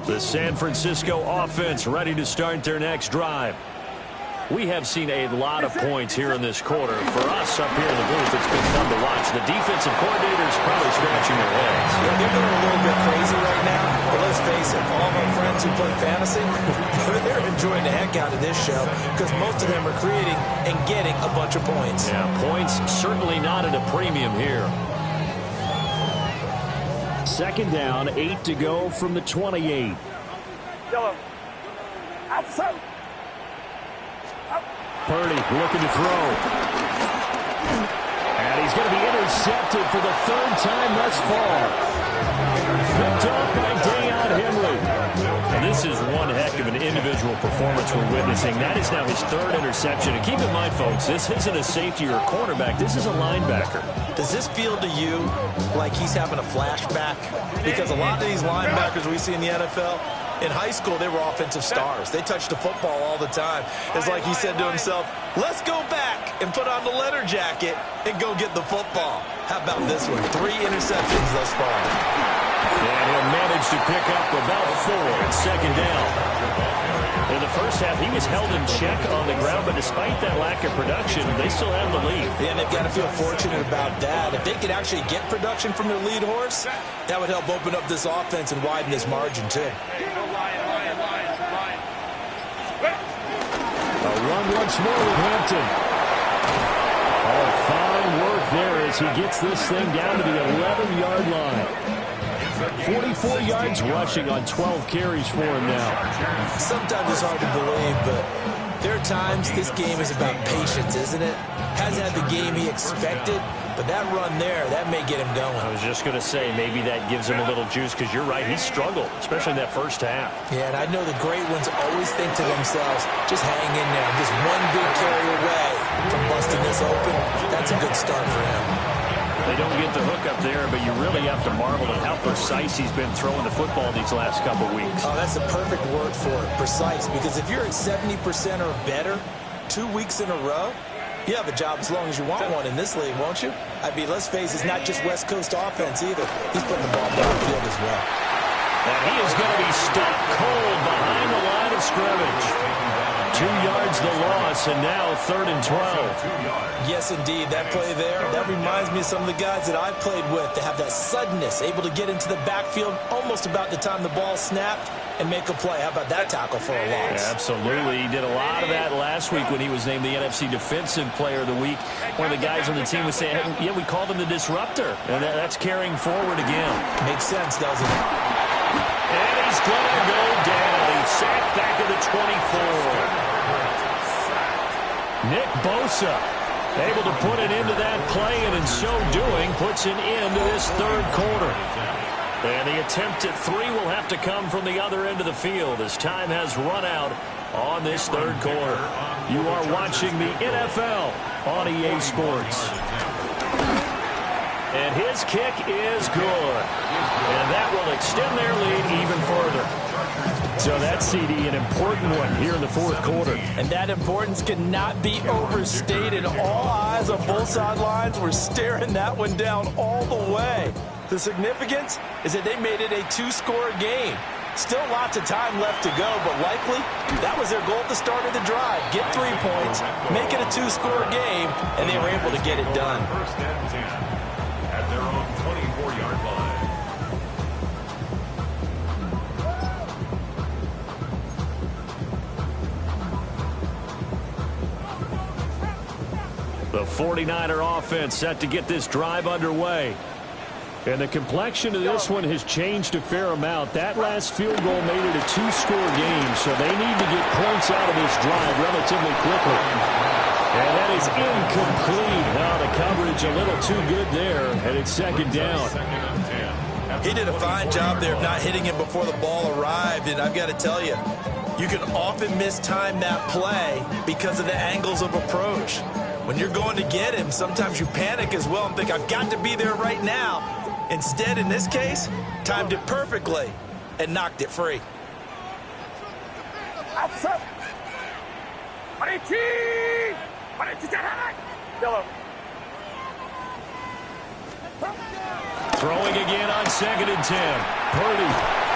Speaker 2: The San Francisco offense ready to start their next drive. We have seen a lot of points here in this quarter. For us up here in the booth, it's been fun to watch. The defensive coordinators probably scratching their heads.
Speaker 3: Yeah, they're going a little bit crazy right now. But let's face it, all of our friends who play fantasy, they're enjoying the heck out of this show because most of them are creating and getting a bunch of points.
Speaker 2: Yeah, points certainly not at a premium here. Second down, 8 to go from the 28.
Speaker 4: Yellow. Outside.
Speaker 2: Purdy looking to throw. And he's going to be intercepted for the third time thus far. Picked up by Deion Henry. And this is one heck of an individual performance we're witnessing. That is now his third interception. And keep in mind, folks, this isn't a safety or a cornerback. This is a linebacker.
Speaker 3: Does this feel to you like he's having a flashback? Because a lot of these linebackers we see in the NFL, in high school, they were offensive stars. They touched the football all the time. It's like he said to himself, let's go back and put on the leather jacket and go get the football. How about this one? 3 interceptions thus far.
Speaker 2: And he'll manage to pick up about 4 at second down. In the first half, he was held in check on the ground, but despite that lack of production, they still have the lead.
Speaker 3: Yeah, and they've got to feel fortunate about that. If they could actually get production from their lead horse, that would help open up this offense and widen this margin, too.
Speaker 2: A run once more with Hampton. Oh, fine work there as he gets this thing down to the 11-yard line. 44 yards rushing on 12 carries for him now.
Speaker 3: Sometimes it's hard to believe, but there are times this game is about patience, isn't it? Hasn't had the game he expected, but that run there, that may get him going.
Speaker 2: I was just going to say, maybe that gives him a little juice, because you're right, he struggled, especially in that first half.
Speaker 3: Yeah, and I know the great ones always think to themselves, just hang in there. I'm just one big carry away from busting this open. That's a good start for him.
Speaker 2: They don't get the hook up there, but you really have to marvel at how precise he's been throwing the football these last couple weeks.
Speaker 3: Oh, that's the perfect word for it, precise, because if you're at 70% or better 2 weeks in a row, you have a job as long as you want one in this league, won't you? I mean, let's face it, it's not just West Coast offense either. He's putting the ball downfield as well.
Speaker 2: And he is going to be stuck cold behind the line of scrimmage. 2 yards the loss, and now 3rd and 12.
Speaker 3: Yes, indeed. That play there, that reminds me of some of the guys that I played with that have that suddenness, able to get into the backfield almost about the time the ball snapped and make a play. How about that tackle for a loss?
Speaker 2: Yeah, absolutely. He did a lot of that last week when he was named the NFC Defensive Player of the Week. One of the guys on the team was saying, hey, yeah, we called him the disruptor. And that's carrying forward again.
Speaker 3: Makes sense, doesn't it?
Speaker 2: And he's going to go down. He's sacked back at the 24. Nick Bosa able to put an end to that play, and in so doing puts an end to this third quarter. And the attempt at 3 will have to come from the other end of the field as time has run out on this third quarter. You are watching the NFL on EA Sports. And his kick is good. And that will extend their lead even further. So that, CD, an important one here in the fourth quarter.
Speaker 3: And that importance cannot be overstated. All eyes on both sidelines were staring that one down all the way. The significance is that they made it a 2-score game. Still lots of time left to go, but likely that was their goal at the start of the drive. Get 3 points, make it a 2-score game, and they were able to get it done.
Speaker 5: First and 10 at their own 24-yard line.
Speaker 2: The 49er offense set to get this drive underway. And the complexion of this one has changed a fair amount. That last field goal made it a two-score game, so they need to get points out of this drive relatively quickly. And that is incomplete. Now the coverage a little too good there, and it's second down.
Speaker 3: He did a fine job there of not hitting him before the ball arrived, and I've got to tell you, you can often mistime that play because of the angles of approach. When you're going to get him, sometimes you panic as well and think, I've got to be there right now. Instead, in this case, timed it perfectly and knocked it free.
Speaker 4: Yellow.
Speaker 2: Throwing again on 2nd and 10. Purdy.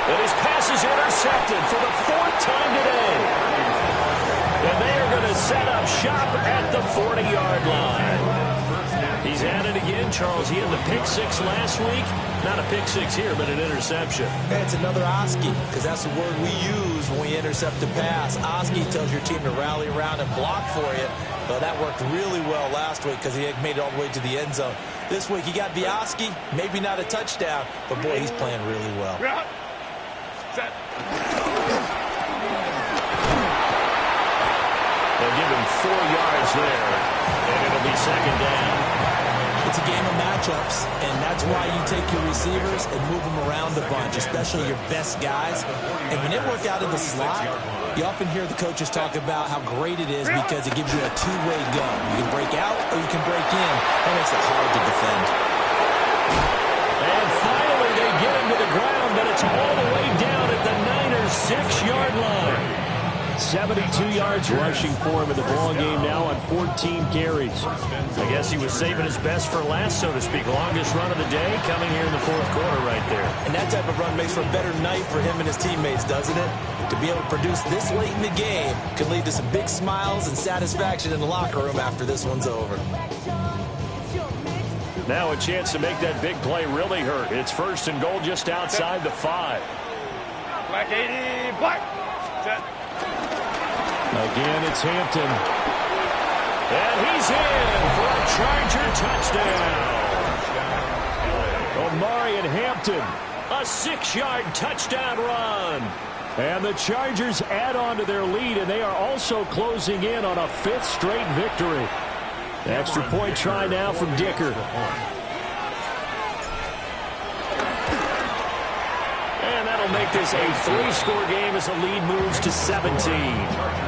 Speaker 2: And his pass is intercepted for the 4th time today. And they are going to set up shop at the 40-yard line. He's at it again, Charles. He had the pick 6 last week. Not a pick 6 here, but an interception.
Speaker 3: Hey, it's another Oski, because that's the word we use when we intercept a pass. Oski tells your team to rally around and block for you. But that worked really well last week because he had made it all the way to the end zone. This week he got the Oski, maybe not a touchdown, but boy, he's playing really well.
Speaker 5: Set.
Speaker 2: They'll give him 4 yards there, and it'll be second down.
Speaker 3: It's a game of matchups, and that's why you take your receivers and move them around a bunch, especially your best guys. And when they work out of the slot, you often hear the coaches talk about how great it is because it gives you a two-way go. You can break out or you can break in. That makes it hard to defend.
Speaker 2: And finally, they get him to the ground, but it's all the way down at the Niners' 6-yard line. 72 yards rushing for him in the ball game now on 14 carries. I guess he was saving his best for last, so to speak. Longest run of the day coming here in the 4th quarter right there.
Speaker 3: And that type of run makes for a better night for him and his teammates, doesn't it? To be able to produce this late in the game can lead to some big smiles and satisfaction in the locker room after this one's over.
Speaker 2: Now a chance to make that big play really hurt. It's 1st and goal just outside the 5.
Speaker 4: Black 80, black. Set.
Speaker 2: Again, it's Hampton. And he's in for a Charger touchdown. Omarion Hampton, a 6-yard touchdown run. And the Chargers add on to their lead, and they are also closing in on a 5th straight victory. Extra point try now from Dicker. And that'll make this a 3-score game as the lead moves to 17.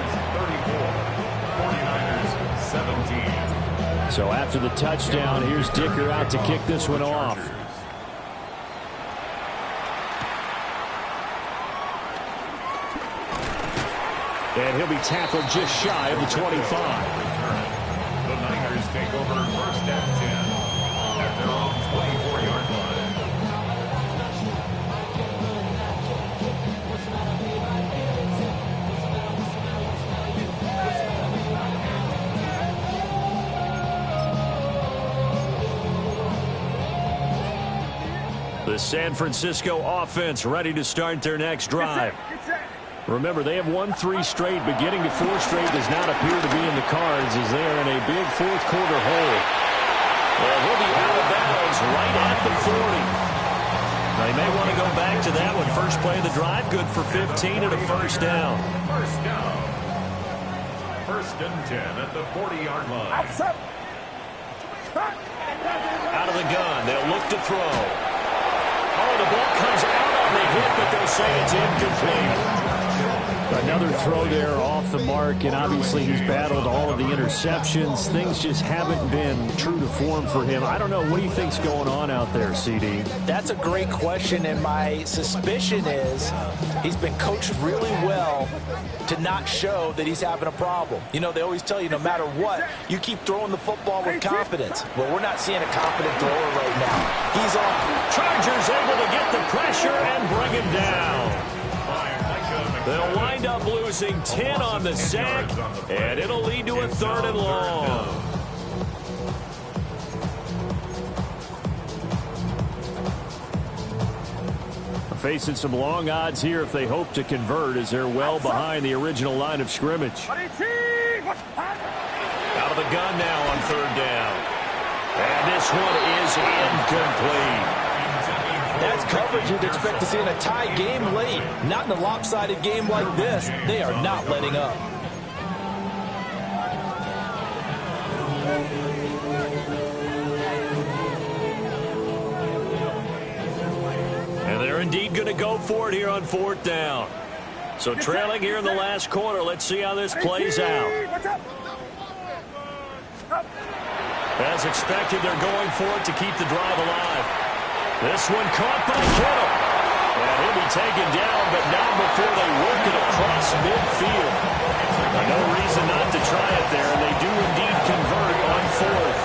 Speaker 2: So after the touchdown, here's Dicker out to kick this one off. And he'll be tackled just shy of the 25.
Speaker 5: The Niners take over 1st and 10 at their own 24-yard line.
Speaker 2: The San Francisco offense ready to start their next drive. Remember, they have won 3 straight, but getting to 4 straight does not appear to be in the cards as they are in a big 4th quarter hole. Well, he'll be out of bounds right at the 40. They may want to go back to that one. First play of the drive, good for 15 and a 1st down.
Speaker 5: 1st down. 1st and 10 at the 40-yard line.
Speaker 2: Out of the gun, they'll look to throw. Oh, the ball comes out on the hit, but they'll say it's incomplete. Another throw there off the mark, and obviously he's battled all of the interceptions. Things just haven't been true to form for him. I don't know. What do you think's going on out there, CD?
Speaker 3: That's a great question, and my suspicion is he's been coached really well to not show that he's having a problem. You know, they always tell you no matter what, you keep throwing the football with confidence. Well, we're not seeing a confident thrower right now. He's off.
Speaker 2: Chargers able to get the pressure and bring him down. They'll wind up losing 10 on the sack, and it'll lead to a 3rd and long. Facing some long odds here if they hope to convert, as they're well behind the original line of scrimmage. Out of the the gun now on third down. And this one is incomplete.
Speaker 3: That's coverage you'd expect to see in a tie game late. Not in a lopsided game like this. They are not letting up.
Speaker 2: And they're indeed going to go for it here on fourth down. So trailing here in the last quarter. Let's see how this plays out. As expected, they're going for it to keep the drive alive. This one caught by Kittle. And he'll be taken down, but not before they work it across midfield. No reason not to try it there, and they do indeed convert on fourth.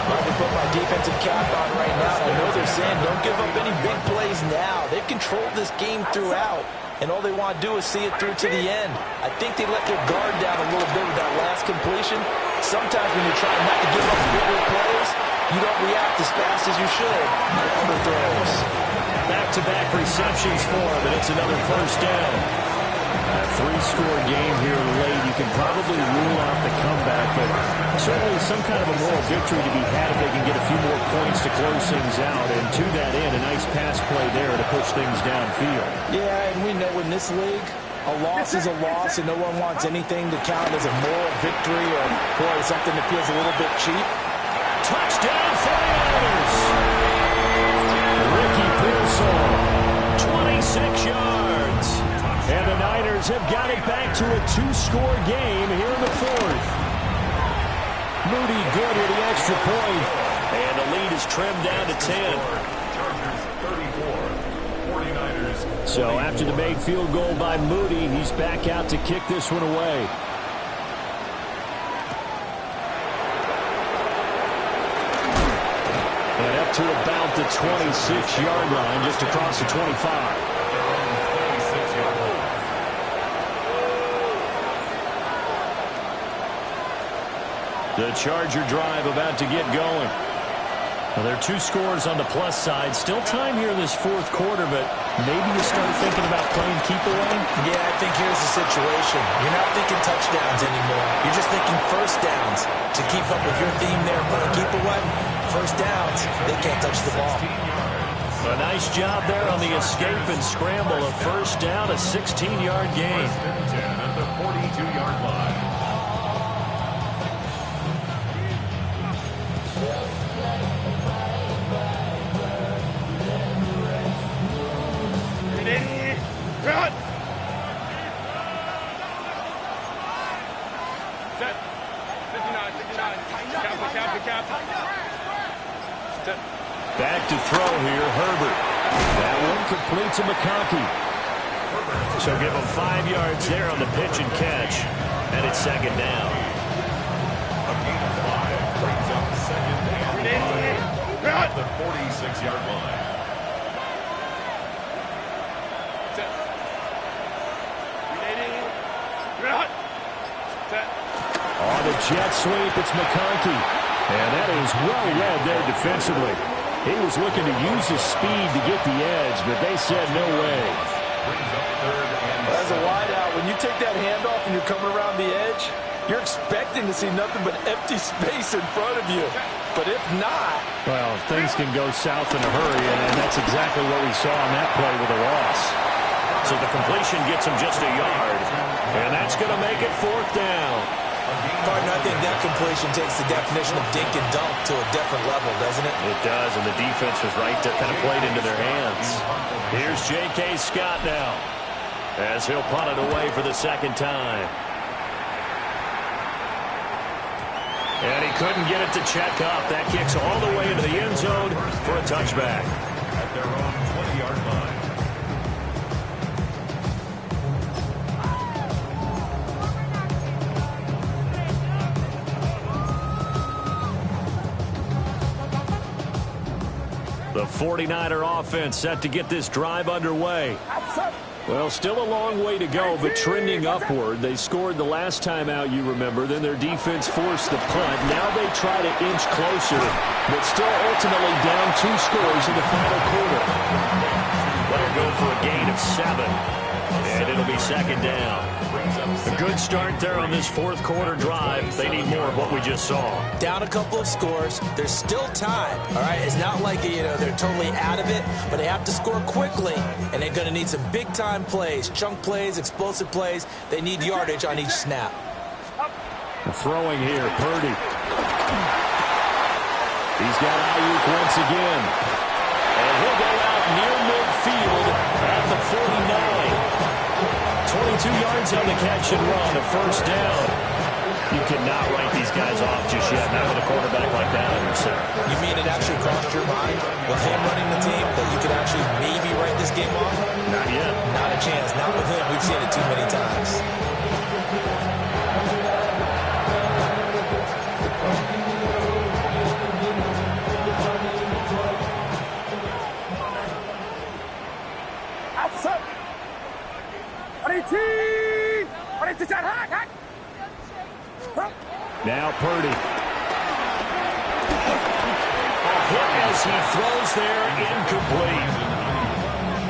Speaker 3: I can put my defensive cap on right now. I know they're saying don't give up any big plays now. They've controlled this game throughout, and all they want to do is see it through to the end. I think they let their guard down a little bit with that last completion. Sometimes when you're trying not to give up bigger plays, you don't react as fast as you should on other throws.
Speaker 2: Back-to-back receptions for him, and it's another first down. A three-score game here late. You can probably rule out the comeback, but certainly some kind of a moral victory to be had if they can get a few more points to close things out. And to that end, a nice pass play there to push things downfield.
Speaker 3: Yeah, and we know in this league, a loss is a loss, and no one wants anything to count as a moral victory or, boy, something that feels a little bit cheap.
Speaker 2: Touchdown, 49ers! Ricky Pearsall, 26 yards. And the Niners have got it back to a two-score game here in the fourth. Moody good with the extra point. And the lead is trimmed down to 10.
Speaker 5: Chargers 34, 49ers.
Speaker 2: So after the made field goal by Moody, he's back out to kick this one away. And up to about the 26-yard line, just across the 25. The Charger drive about to get going. Well, there are two scores on the plus side. Still time here in this fourth quarter, but maybe you start thinking about playing keep away?
Speaker 3: Yeah, I think here's the situation. You're not thinking touchdowns anymore. You're just thinking first downs. To keep up with your theme there, playing keep away, first downs, they can't touch the ball.
Speaker 2: A nice job there on the escape and scramble. A first down, a 16-yard gain.
Speaker 5: At the 42-yard line.
Speaker 4: Run! Set. 59, 59. Cap. Set.
Speaker 2: Back to throw here, Herbert. That one complete to McConkey. So give him 5 yards there on the pitch and catch. And it's second down.
Speaker 5: A gain of 5 brings up second and 5 at the 46-yard line.
Speaker 2: On the jet sweep, it's McConkey. And that is well read there defensively. He was looking to use his speed to get the edge, but they said no way.
Speaker 3: As a wideout, when you take that handoff and you're coming around the edge, you're expecting to see nothing but empty space in front of you. But if not...
Speaker 2: Well, things can go south in a hurry, and that's exactly what we saw on that play with a loss. So the completion gets him just a yard, and that's going to make it fourth down.
Speaker 3: Pardon, I think that completion takes the definition of dink and dunk to a different level, doesn't it?
Speaker 2: It does, and the defense was right to kind of play it into their hands. Here's J.K. Scott now, as he'll punt it away for the second time. And he couldn't get it to check up. That kicks all the way into the end zone for a touchback.
Speaker 5: At their own 20-yard line.
Speaker 2: The 49er offense set to get this drive underway. Well, still a long way to go, but trending upward. They scored the last time out, you remember. Then their defense forced the punt. Now they try to inch closer, but still ultimately down 2 scores in the final quarter. Let her go for a gain of 7. And it'll be second down. A good start there on this fourth quarter drive. They need more of what we just saw.
Speaker 3: Down a couple of scores. There's still time, all right? It's not like, they're totally out of it, but they have to score quickly, and they're going to need some big-time plays, chunk plays, explosive plays. They need yardage on each snap.
Speaker 2: Throwing here, Purdy. He's got Ayuk once again. And he'll go out near midfield at the 49. 22 yards on the catch and run, a first down. You cannot write these guys off just yet, not with a quarterback like that on your side.
Speaker 3: You mean it actually crossed your mind with him running the team that you could actually maybe write this game off?
Speaker 2: Not yet.
Speaker 3: Not a chance. Not with him. We've seen it too many times.
Speaker 2: Now Purdy. A hit as he throws there, incomplete.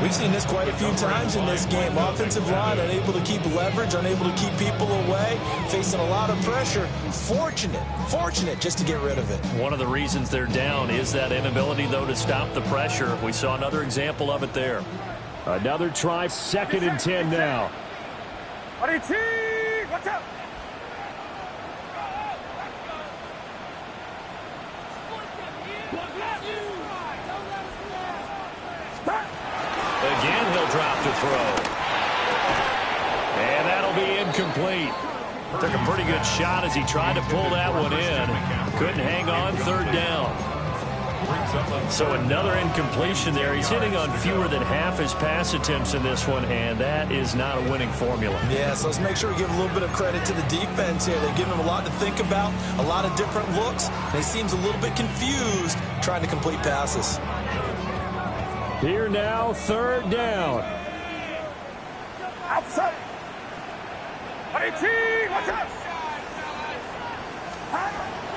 Speaker 3: We've seen this quite a few times in this game. Offensive line unable to keep leverage, unable to keep people away, facing a lot of pressure. Fortunate just to get rid of it.
Speaker 2: One of the reasons they're down is that inability, though, to stop the pressure. We saw another example of it there. Another try, 2nd and 10 now.
Speaker 4: Watch out!
Speaker 2: Again, he'll drop to throw. And that'll be incomplete. Took a pretty good shot as he tried to pull that one in. Couldn't hang on, 3rd down. So another incompletion there. He's hitting on fewer than half his pass attempts in this one, and that is not a winning formula.
Speaker 3: Yeah, so let's make sure we give a little bit of credit to the defense here. They give him a lot to think about, a lot of different looks, and he seems a little bit confused trying to complete passes.
Speaker 2: Here now, 3rd down.
Speaker 4: Outside! Watch out!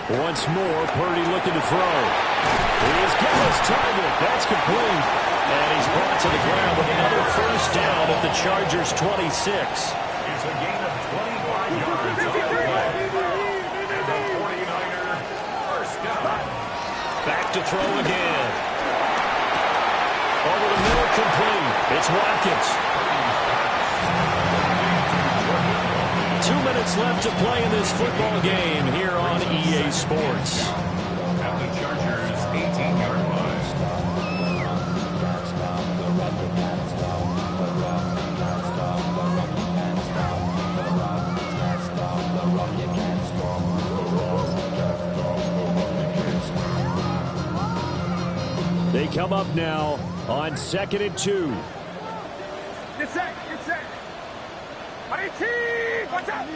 Speaker 2: Once more, Purdy looking to throw. He's got his target. That's complete. And he's brought to the ground with another first down at the Chargers' 26.
Speaker 5: It's a gain of 25 yards on the play. And the 49er first down.
Speaker 2: Back to throw again. Over the middle, complete. It's Watkins. 2 minutes left to play in this football game here on EA Sports.
Speaker 5: At the Chargers' 18-yard line.
Speaker 2: They come up now on 2nd and 2.
Speaker 4: Get set! Watch out!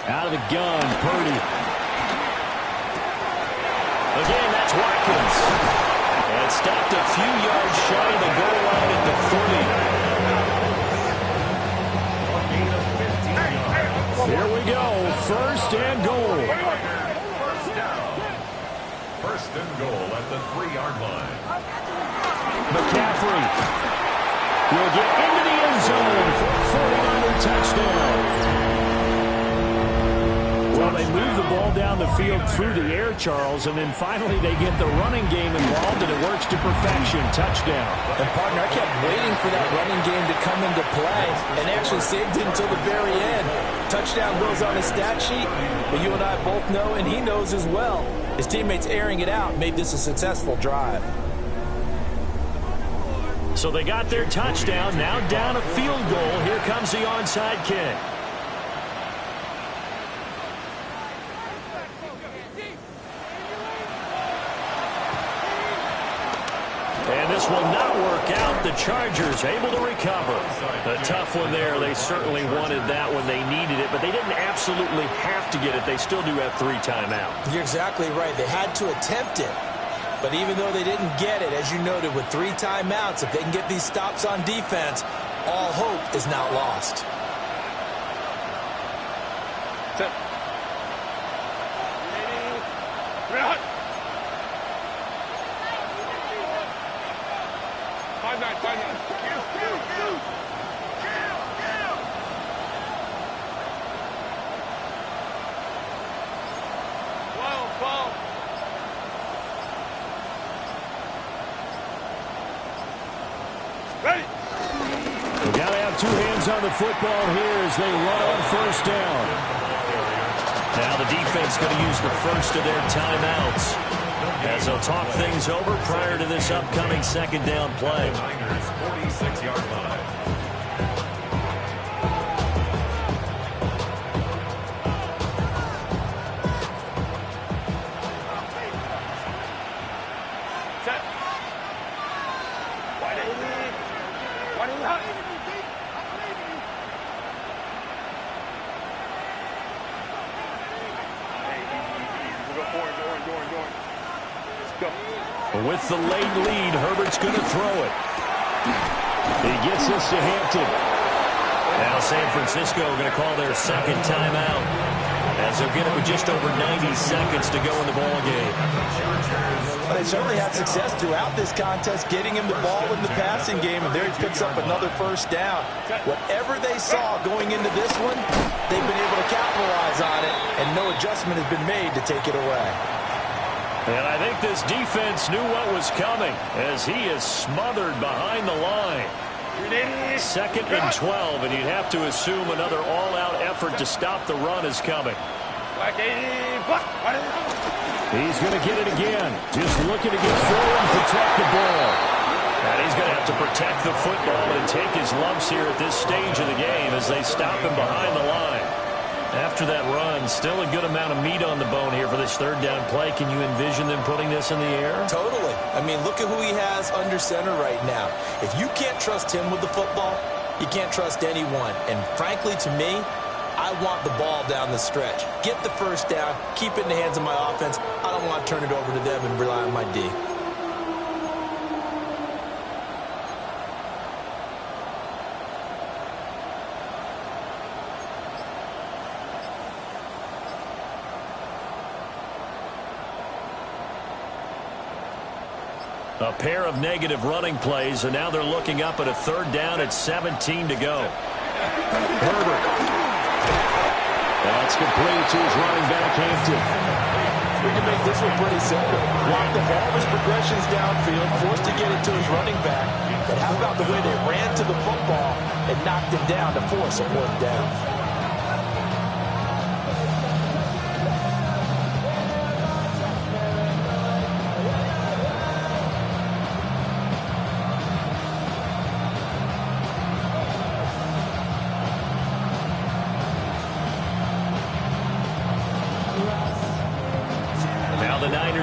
Speaker 2: Out of the gun, Purdy. Again, that's Watkins. And stopped a few yards shy of the goal line at the 30. Here we go, 1st and goal.
Speaker 5: First down. 1st and goal at the 3-yard line.
Speaker 2: McCaffrey will get into the end zone for a 49er touchdown. Well, they move the ball down the field through the air, Charles, and then finally they get the running game involved, and it works to perfection. Touchdown.
Speaker 3: And, partner, I kept waiting for that running game to come into play, and they actually saved it until the very end. Touchdown goes on his stat sheet, but you and I both know, and he knows as well, his teammates airing it out made this a successful drive.
Speaker 2: So they got their touchdown, now down a field goal. Here comes the onside kick. And this will not work out. The Chargers able to recover. A tough one there. They certainly wanted that when they needed it, but they didn't absolutely have to get it. They still do have 3 timeouts.
Speaker 3: You're exactly right. They had to attempt it. But even though they didn't get it, as you noted, with 3 timeouts, if they can get these stops on defense, all hope is not lost.
Speaker 4: Set. 5-9.
Speaker 2: We got to have two hands on the football here as they run on first down. Now the defense going to use the first of their timeouts as they'll talk things over prior to this upcoming second down play.
Speaker 5: Niners 46-yard line.
Speaker 2: With the late lead, Herbert's going to throw it. He gets this to Hampton. Now San Francisco going to call their second timeout as they'll get it with just over 90 seconds to go in the ball game.
Speaker 3: They certainly had success throughout this contest getting him the ball in the passing game, and there he picks up another first down. Whatever they saw going into this one, they've been able to capitalize on it, and no adjustment has been made to take it away.
Speaker 2: And I think this defense knew what was coming as he is smothered behind the line. Second and 12, and you'd have to assume another all-out effort to stop the run is coming. He's going to get it again. Just looking to get forward and protect the ball. And he's going to have to protect the football and take his lumps here at this stage of the game as they stop him behind the line. After that run, still a good amount of meat on the bone here for this third down play. Can you envision them putting this in the air?
Speaker 3: Totally. I mean, look at who he has under center right now. If you can't trust him with the football, you can't trust anyone. And frankly, to me, I want the ball down the stretch. Get the first down, keep it in the hands of my offense. I don't want to turn it over to them and rely on my D.
Speaker 2: A pair of negative running plays, and now they're looking up at a third down at 17 to go. Herbert. That's complete to his running back, Hampton.
Speaker 3: We can make this one pretty simple. Block the ball, his progressions downfield, forced to get it to his running back. But how about the way they ran to the football and knocked him down to force a fourth down?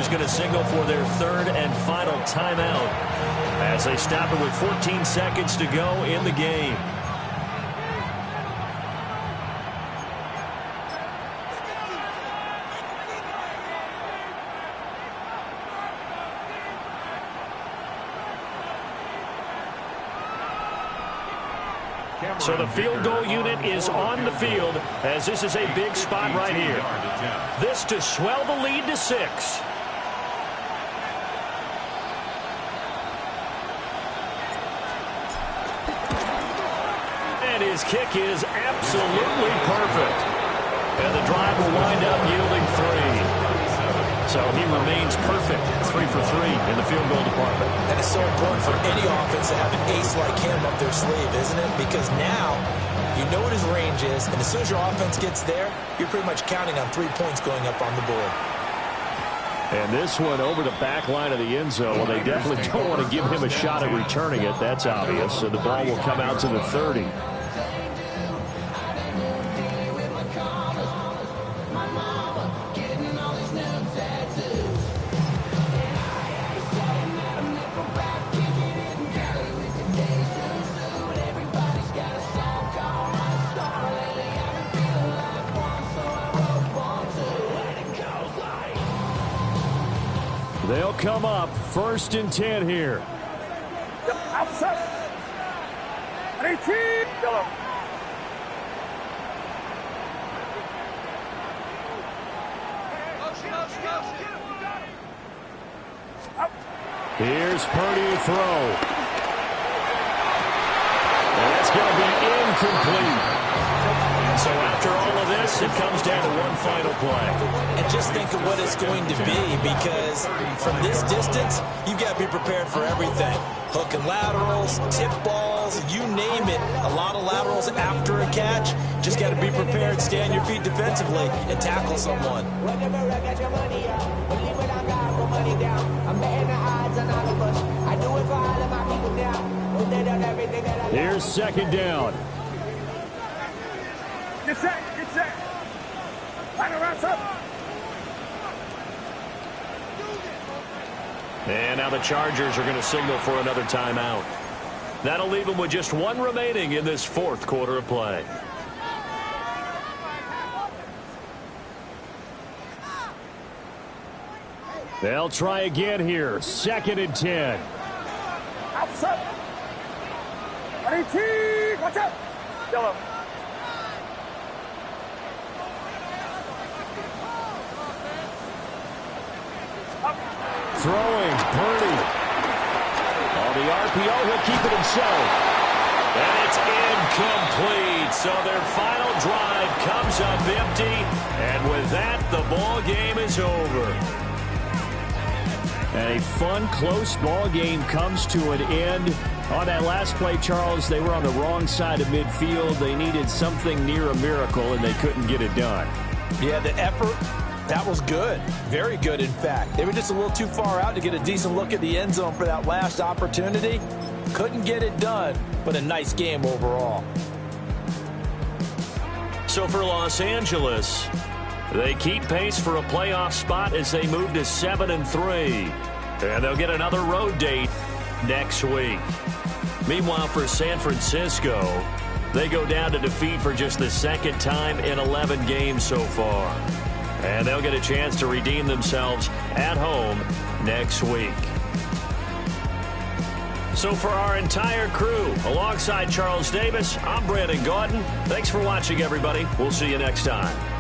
Speaker 2: Going to signal for their third and final timeout as they stop it with 14 seconds to go in the game. So the field goal unit is on the field as this is a big spot right here. This to swell the lead to 6. His kick is absolutely perfect. And the drive will wind up yielding 3. So he remains perfect, 3 for 3 in the field goal department.
Speaker 3: And it's so important for any offense to have an ace like him up their sleeve, isn't it? Because now you know what his range is, and as soon as your offense gets there, you're pretty much counting on 3 points going up on the board.
Speaker 2: And this one over the back line of the end zone. Well, they definitely don't want to give him a shot at returning it. That's obvious. So the ball will come out to the 30. They'll come up 1st and 10 here.
Speaker 4: Outside. 18. Go.
Speaker 2: Here's Purdy throw. That's going to be incomplete. So after all of this, it comes down to one final play.
Speaker 3: And just think of what it's going to be, because from this distance, you've got to be prepared for everything. Hook and laterals, tip balls, you name it. A lot of laterals after a catch. Just got to be prepared, stay on your feet defensively, and tackle someone.
Speaker 2: Here's second down.
Speaker 4: Get set, get set. Final rounds up.
Speaker 2: And now the Chargers are going to signal for another timeout. That'll leave them with just one remaining in this fourth quarter of play. They'll try again here. 2nd and 10.
Speaker 4: Outside. 18. Watch out. Yellow.
Speaker 2: Throwing, Purdy. On the RPO, he'll keep it himself. And it's incomplete. So their final drive comes up empty. And with that, the ball game is over. And a fun, close ball game comes to an end. On that last play, Charles, they were on the wrong side of midfield. They needed something near a miracle, and they couldn't get it done.
Speaker 3: Yeah, the effort, that was good. Very good, in fact. They were just a little too far out to get a decent look at the end zone for that last opportunity. Couldn't get it done, but a nice game overall.
Speaker 2: So for Los Angeles, they keep pace for a playoff spot as they move to 7-3. And they'll get another road date next week. Meanwhile, for San Francisco, they go down to defeat for just the second time in 11 games so far. And they'll get a chance to redeem themselves at home next week. So for our entire crew, alongside Charles Davis, I'm Brandon Gaudin. Thanks for watching, everybody. We'll see you next time.